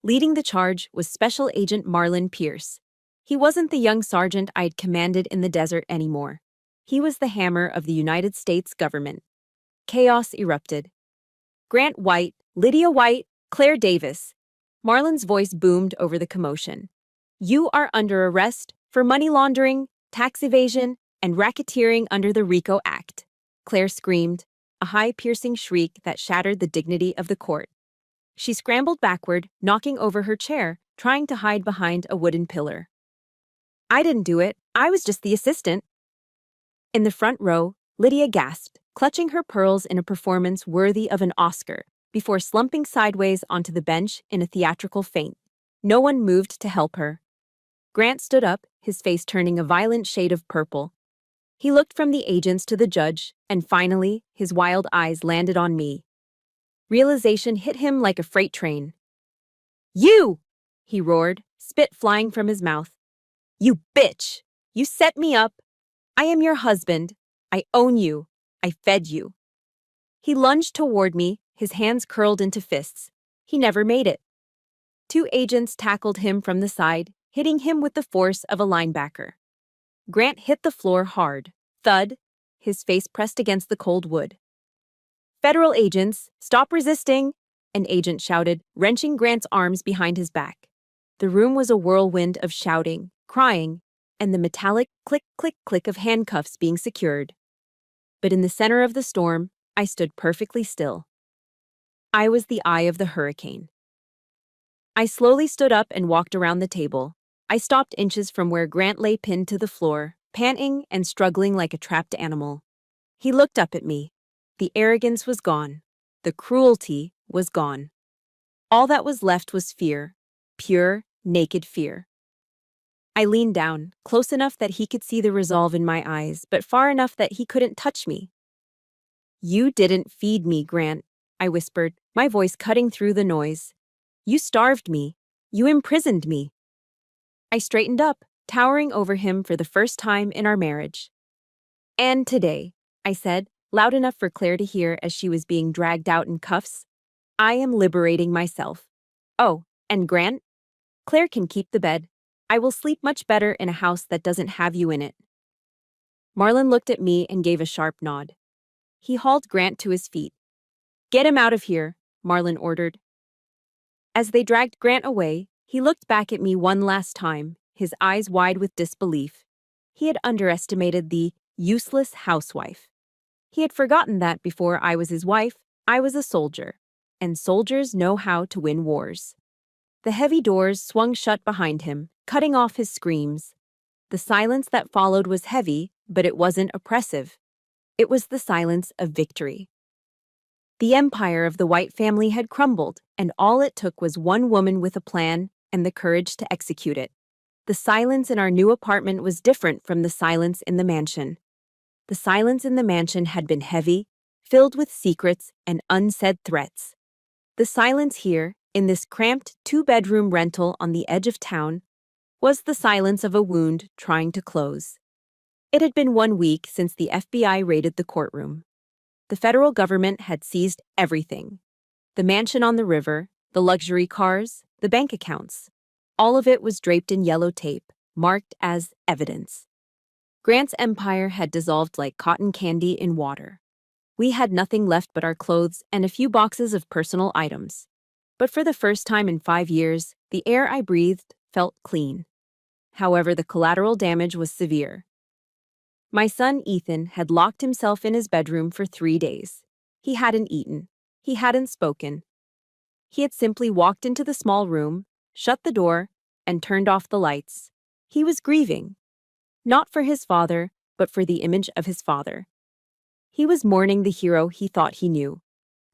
Leading the charge was Special Agent Marlon Pierce. He wasn't the young sergeant I'd commanded in the desert anymore. He was the hammer of the United States government. Chaos erupted. Grant White, Lydia White, Claire Davis. Marlon's voice boomed over the commotion. You are under arrest for money laundering, tax evasion, and racketeering under the RICO Act. Claire screamed, a high piercing shriek that shattered the dignity of the court. She scrambled backward, knocking over her chair, trying to hide behind a wooden pillar. I didn't do it. I was just the assistant. In the front row, Lydia gasped, clutching her pearls in a performance worthy of an Oscar, before slumping sideways onto the bench in a theatrical faint. No one moved to help her. Grant stood up, his face turning a violent shade of purple. He looked from the agents to the judge, and finally, his wild eyes landed on me. Realization hit him like a freight train. You! He roared, spit flying from his mouth. You bitch! You set me up! I am your husband. I own you. I fed you. He lunged toward me, his hands curled into fists. He never made it. 2 agents tackled him from the side, hitting him with the force of a linebacker. Grant hit the floor hard. Thud, his face pressed against the cold wood. Federal agents, stop resisting! An agent shouted, wrenching Grant's arms behind his back. The room was a whirlwind of shouting, crying, and the metallic click-click-click of handcuffs being secured. But in the center of the storm, I stood perfectly still. I was the eye of the hurricane. I slowly stood up and walked around the table. I stopped inches from where Grant lay pinned to the floor, panting and struggling like a trapped animal. He looked up at me. The arrogance was gone. The cruelty was gone. All that was left was fear, pure, naked fear. I leaned down, close enough that he could see the resolve in my eyes, but far enough that he couldn't touch me. You didn't feed me, Grant, I whispered, my voice cutting through the noise. You starved me. You imprisoned me. I straightened up, towering over him for the first time in our marriage. And today, I said, loud enough for Claire to hear as she was being dragged out in cuffs, I am liberating myself. Oh, and Grant? Claire can keep the bed. I will sleep much better in a house that doesn't have you in it. Marlon looked at me and gave a sharp nod. He hauled Grant to his feet. Get him out of here, Marlon ordered. As they dragged Grant away, he looked back at me one last time, his eyes wide with disbelief. He had underestimated the useless housewife. He had forgotten that before I was his wife, I was a soldier, and soldiers know how to win wars. The heavy doors swung shut behind him, cutting off his screams. The silence that followed was heavy, but it wasn't oppressive. It was the silence of victory. The empire of the White family had crumbled, and all it took was one woman with a plan and the courage to execute it. The silence in our new apartment was different from the silence in the mansion. The silence in the mansion had been heavy, filled with secrets and unsaid threats. The silence here, in this cramped 2-bedroom rental on the edge of town, was the silence of a wound trying to close. It had been 1 week since the FBI raided the courtroom. The federal government had seized everything. The mansion on the river, the luxury cars, the bank accounts. All of it was draped in yellow tape, marked as evidence. Grant's empire had dissolved like cotton candy in water. We had nothing left but our clothes and a few boxes of personal items. But for the first time in 5 years, the air I breathed felt clean. However, the collateral damage was severe. My son Ethan had locked himself in his bedroom for 3 days. He hadn't eaten. He hadn't spoken. He had simply walked into the small room, shut the door, and turned off the lights. He was grieving. Not for his father, but for the image of his father. He was mourning the hero he thought he knew,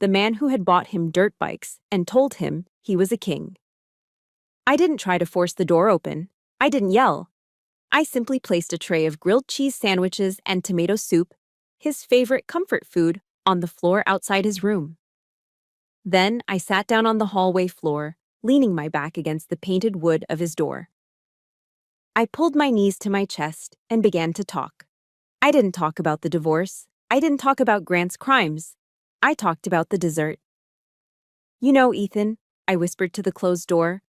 the man who had bought him dirt bikes and told him he was a king. I didn't try to force the door open. I didn't yell. I simply placed a tray of grilled cheese sandwiches and tomato soup, his favorite comfort food, on the floor outside his room. Then I sat down on the hallway floor, leaning my back against the painted wood of his door. I pulled my knees to my chest and began to talk. I didn't talk about the divorce. I didn't talk about Grant's crimes. I talked about the dessert. You know, Ethan, I whispered to the closed door,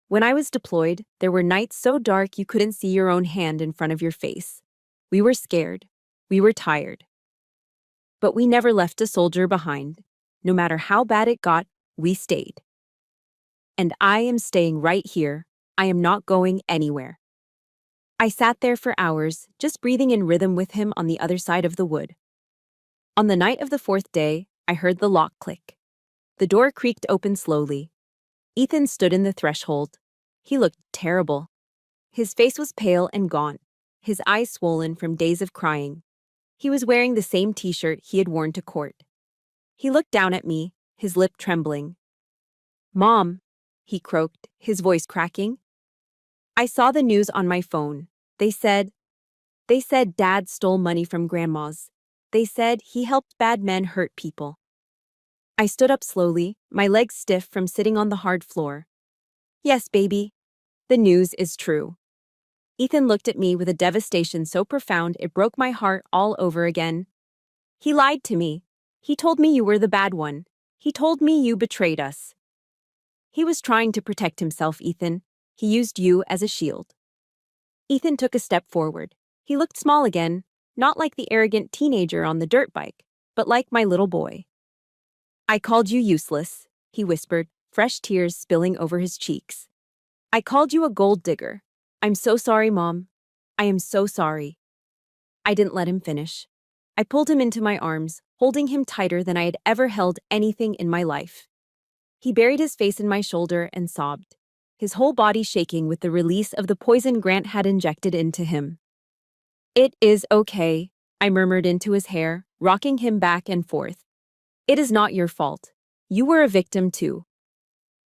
when I was deployed, there were nights so dark you couldn't see your own hand in front of your face. We were scared. We were tired. But we never left a soldier behind. No matter how bad it got, we stayed. And I am staying right here. I am not going anywhere. I sat there for hours, just breathing in rhythm with him on the other side of the wood. On the night of the 4th day, I heard the lock click. The door creaked open slowly. Ethan stood in the threshold. He looked terrible. His face was pale and gaunt, his eyes swollen from days of crying. He was wearing the same t-shirt he had worn to court. He looked down at me, his lip trembling. "Mom," he croaked, his voice cracking. I saw the news on my phone. They said Dad stole money from Grandma's. They said he helped bad men hurt people. I stood up slowly, my legs stiff from sitting on the hard floor. Yes, baby. The news is true. Ethan looked at me with a devastation so profound it broke my heart all over again. He lied to me. He told me you were the bad one. He told me you betrayed us. He was trying to protect himself, Ethan. He used you as a shield. Ethan took a step forward. He looked small again, not like the arrogant teenager on the dirt bike, but like my little boy. I called you useless, he whispered, fresh tears spilling over his cheeks. I called you a gold digger. I'm so sorry, Mom. I am so sorry. I didn't let him finish. I pulled him into my arms, holding him tighter than I had ever held anything in my life. He buried his face in my shoulder and sobbed, his whole body shaking with the release of the poison Grant had injected into him. It is okay, I murmured into his hair, rocking him back and forth. It is not your fault. You were a victim too.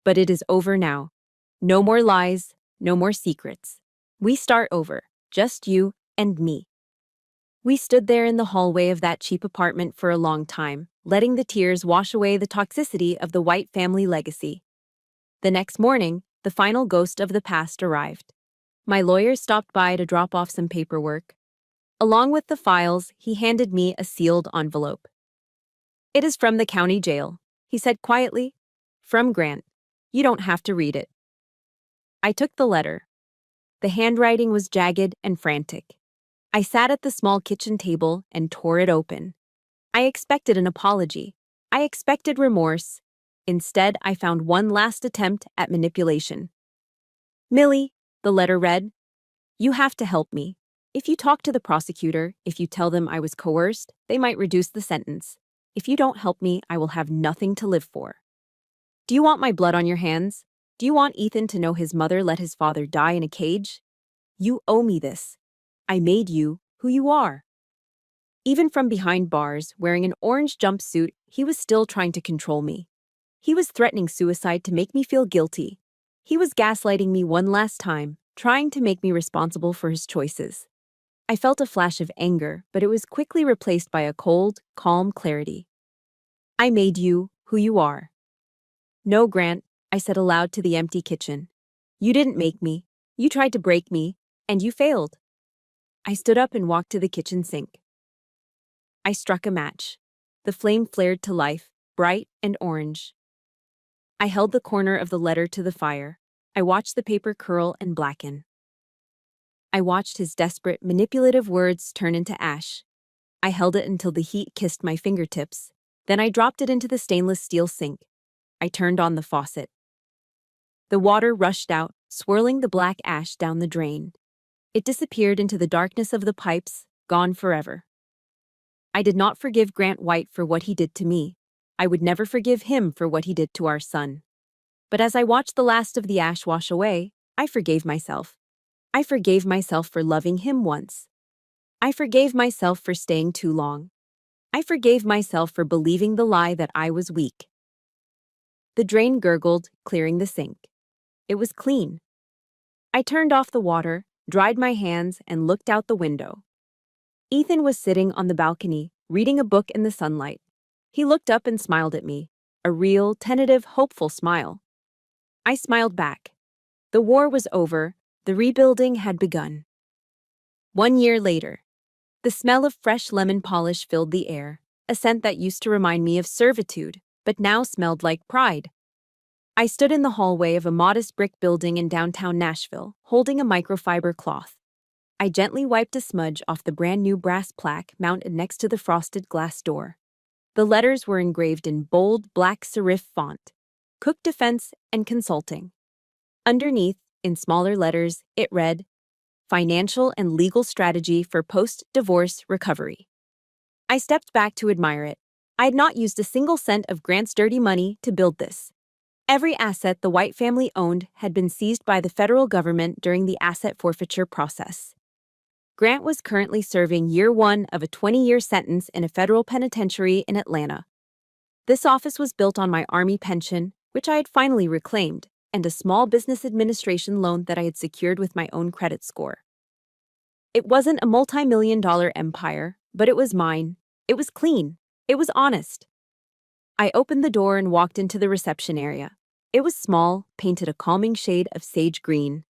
But it is over now. No more lies, no more secrets. We start over, just you and me. We stood there in the hallway of that cheap apartment for a long time, letting the tears wash away the toxicity of the White family legacy. The next morning, the final ghost of the past arrived. My lawyer stopped by to drop off some paperwork. Along with the files, he handed me a sealed envelope. It is from the county jail, he said quietly. From Grant. You don't have to read it. I took the letter. The handwriting was jagged and frantic. I sat at the small kitchen table and tore it open. I expected an apology. I expected remorse. Instead, I found one last attempt at manipulation. Millie, the letter read, you have to help me. If you talk to the prosecutor, if you tell them I was coerced, they might reduce the sentence. If you don't help me, I will have nothing to live for. Do you want my blood on your hands? Do you want Ethan to know his mother let his father die in a cage? You owe me this. I made you who you are. Even from behind bars, wearing an orange jumpsuit, he was still trying to control me. He was threatening suicide to make me feel guilty. He was gaslighting me one last time, trying to make me responsible for his choices. I felt a flash of anger, but it was quickly replaced by a cold, calm clarity. I made you who you are. No, Grant, I said aloud to the empty kitchen. You didn't make me. You tried to break me, and you failed. I stood up and walked to the kitchen sink. I struck a match. The flame flared to life, bright and orange. I held the corner of the letter to the fire. I watched the paper curl and blacken. I watched his desperate, manipulative words turn into ash. I held it until the heat kissed my fingertips. Then I dropped it into the stainless steel sink. I turned on the faucet. The water rushed out, swirling the black ash down the drain. It disappeared into the darkness of the pipes, gone forever. I did not forgive Grant White for what he did to me. I would never forgive him for what he did to our son. But as I watched the last of the ash wash away, I forgave myself. I forgave myself for loving him once. I forgave myself for staying too long. I forgave myself for believing the lie that I was weak. The drain gurgled, clearing the sink. It was clean. I turned off the water, dried my hands, and looked out the window. Ethan was sitting on the balcony, reading a book in the sunlight. He looked up and smiled at me, a real, tentative, hopeful smile. I smiled back. The war was over, the rebuilding had begun. 1 year later, the smell of fresh lemon polish filled the air, a scent that used to remind me of servitude, but now smelled like pride. I stood in the hallway of a modest brick building in downtown Nashville, holding a microfiber cloth. I gently wiped a smudge off the brand-new brass plaque mounted next to the frosted glass door. The letters were engraved in bold, black serif font, Cook Defense and Consulting. Underneath, in smaller letters, it read, Financial and Legal Strategy for Post-Divorce Recovery. I stepped back to admire it. I had not used a single cent of Grant's dirty money to build this. Every asset the White family owned had been seized by the federal government during the asset forfeiture process. Grant was currently serving year 1 of a 20-year sentence in a federal penitentiary in Atlanta. This office was built on my Army pension, which I had finally reclaimed, and a small business administration loan that I had secured with my own credit score. It wasn't a multi-million-dollar empire, but it was mine. It was clean. It was honest. I opened the door and walked into the reception area. It was small, painted a calming shade of sage green.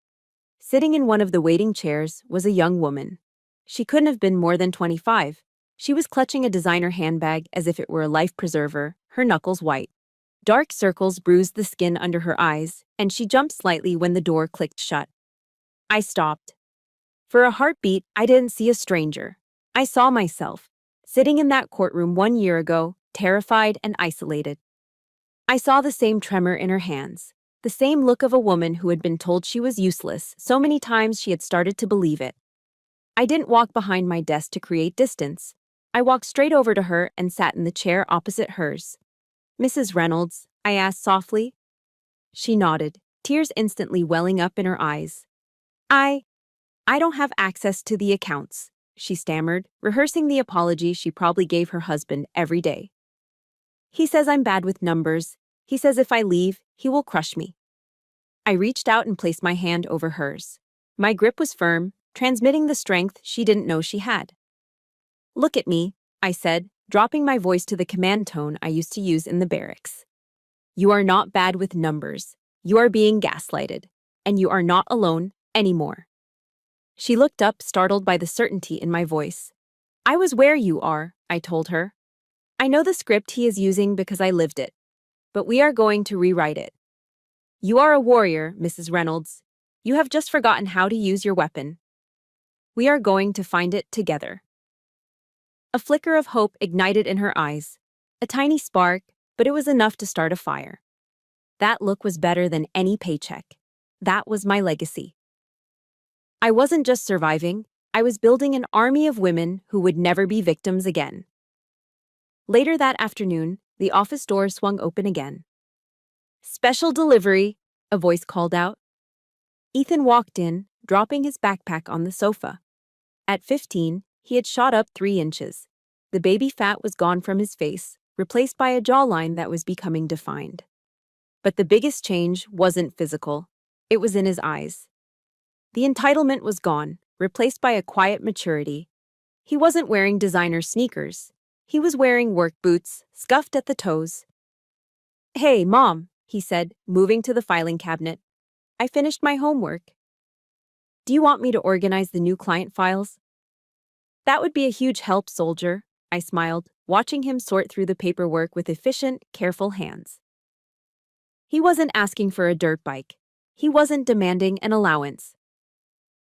Sitting in one of the waiting chairs was a young woman. She couldn't have been more than 25. She was clutching a designer handbag as if it were a life preserver, her knuckles white. Dark circles bruised the skin under her eyes, and she jumped slightly when the door clicked shut. I stopped. For a heartbeat, I didn't see a stranger. I saw myself, sitting in that courtroom 1 year ago, terrified and isolated. I saw the same tremor in her hands, the same look of a woman who had been told she was useless so many times she had started to believe it. I didn't walk behind my desk to create distance. I walked straight over to her and sat in the chair opposite hers. Mrs. Reynolds, I asked softly. She nodded, tears instantly welling up in her eyes. I don't have access to the accounts, she stammered, rehearsing the apology she probably gave her husband every day. He says I'm bad with numbers. He says if I leave, he will crush me. I reached out and placed my hand over hers. My grip was firm, transmitting the strength she didn't know she had. Look at me, I said, dropping my voice to the command tone I used to use in the barracks. You are not bad with numbers. You are being gaslighted, and you are not alone anymore. She looked up, startled by the certainty in my voice. I was where you are, I told her. I know the script he is using because I lived it, but we are going to rewrite it. You are a warrior, Mrs. Reynolds. You have just forgotten how to use your weapon. We are going to find it together. A flicker of hope ignited in her eyes. A tiny spark, but it was enough to start a fire. That look was better than any paycheck. That was my legacy. I wasn't just surviving, I was building an army of women who would never be victims again. Later that afternoon, the office door swung open again. Special delivery, a voice called out. Ethan walked in, dropping his backpack on the sofa. At 15, he had shot up 3 inches. The baby fat was gone from his face, replaced by a jawline that was becoming defined. But the biggest change wasn't physical. It was in his eyes. The entitlement was gone, replaced by a quiet maturity. He wasn't wearing designer sneakers. He was wearing work boots, scuffed at the toes. Hey, Mom, he said, moving to the filing cabinet. I finished my homework. Do you want me to organize the new client files? That would be a huge help, soldier, I smiled, watching him sort through the paperwork with efficient, careful hands. He wasn't asking for a dirt bike. He wasn't demanding an allowance.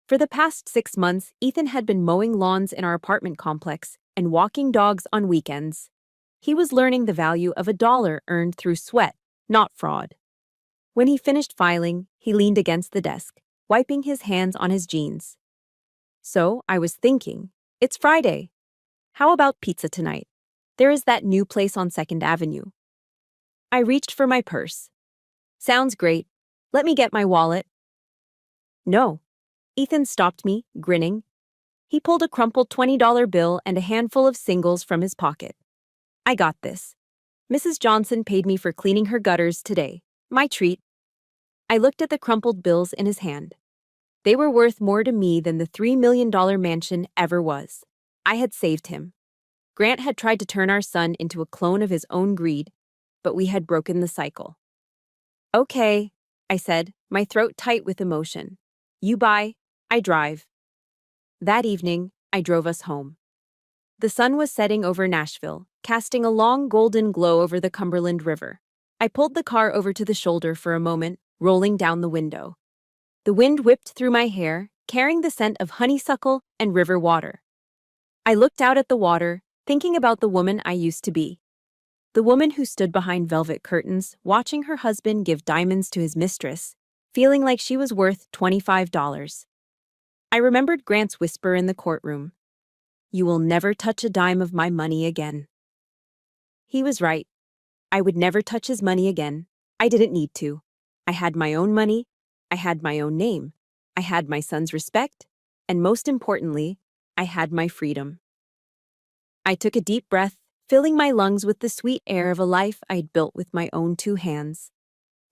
For the past 6 months, Ethan had been mowing lawns in our apartment complex and walking dogs on weekends. He was learning the value of $1 earned through sweat, not fraud. When he finished filing, he leaned against the desk, wiping his hands on his jeans. So I was thinking, It's Friday. How about pizza tonight? There is that new place on 2nd Avenue. I reached for my purse. Sounds great. Let me get my wallet. No. Ethan stopped me, grinning. He pulled a crumpled $20 bill and a handful of singles from his pocket. I got this. Mrs. Johnson paid me for cleaning her gutters today. My treat. I looked at the crumpled bills in his hand. They were worth more to me than the $3 million mansion ever was. I had saved him. Grant had tried to turn our son into a clone of his own greed, but we had broken the cycle. Okay, I said, my throat tight with emotion. You buy, I drive. That evening, I drove us home. The sun was setting over Nashville, casting a long golden glow over the Cumberland River. I pulled the car over to the shoulder for a moment, rolling down the window. The wind whipped through my hair, carrying the scent of honeysuckle and river water. I looked out at the water, thinking about the woman I used to be. The woman who stood behind velvet curtains, watching her husband give diamonds to his mistress, feeling like she was worth $25. I remembered Grant's whisper in the courtroom. You will never touch a dime of my money again. He was right. I would never touch his money again. I didn't need to. I had my own money. I had my own name. I had my son's respect. And most importantly, I had my freedom. I took a deep breath, filling my lungs with the sweet air of a life I'd built with my own 2 hands.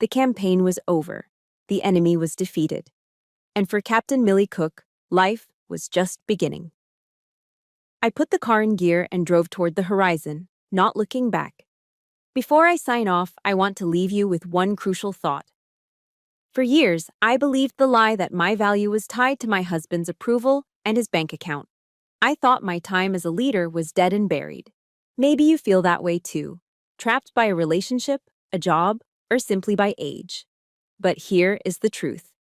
The campaign was over. The enemy was defeated. And for Captain Millie Cook, life was just beginning. I put the car in gear and drove toward the horizon, not looking back. Before I sign off, I want to leave you with one crucial thought. For years, I believed the lie that my value was tied to my husband's approval and his bank account. I thought my time as a leader was dead and buried. Maybe you feel that way too, trapped by a relationship, a job, or simply by age. But here is the truth.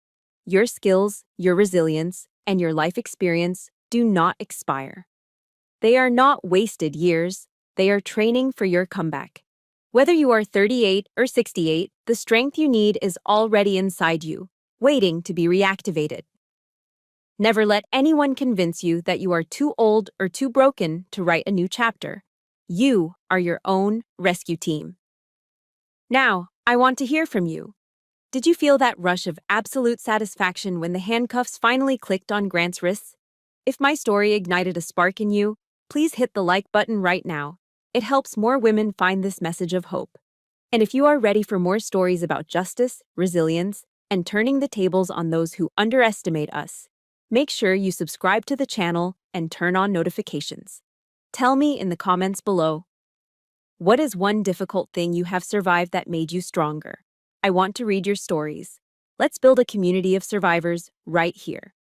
Your skills, your resilience, and your life experience do not expire. They are not wasted years, they are training for your comeback. Whether you are 38 or 68, the strength you need is already inside you, waiting to be reactivated. Never let anyone convince you that you are too old or too broken to write a new chapter. You are your own rescue team. Now, I want to hear from you. Did you feel that rush of absolute satisfaction when the handcuffs finally clicked on Grant's wrists? If my story ignited a spark in you, please hit the like button right now. It helps more women find this message of hope. And if you are ready for more stories about justice, resilience, and turning the tables on those who underestimate us, make sure you subscribe to the channel and turn on notifications. Tell me in the comments below. What is one difficult thing you have survived that made you stronger? I want to read your stories. Let's build a community of survivors right here.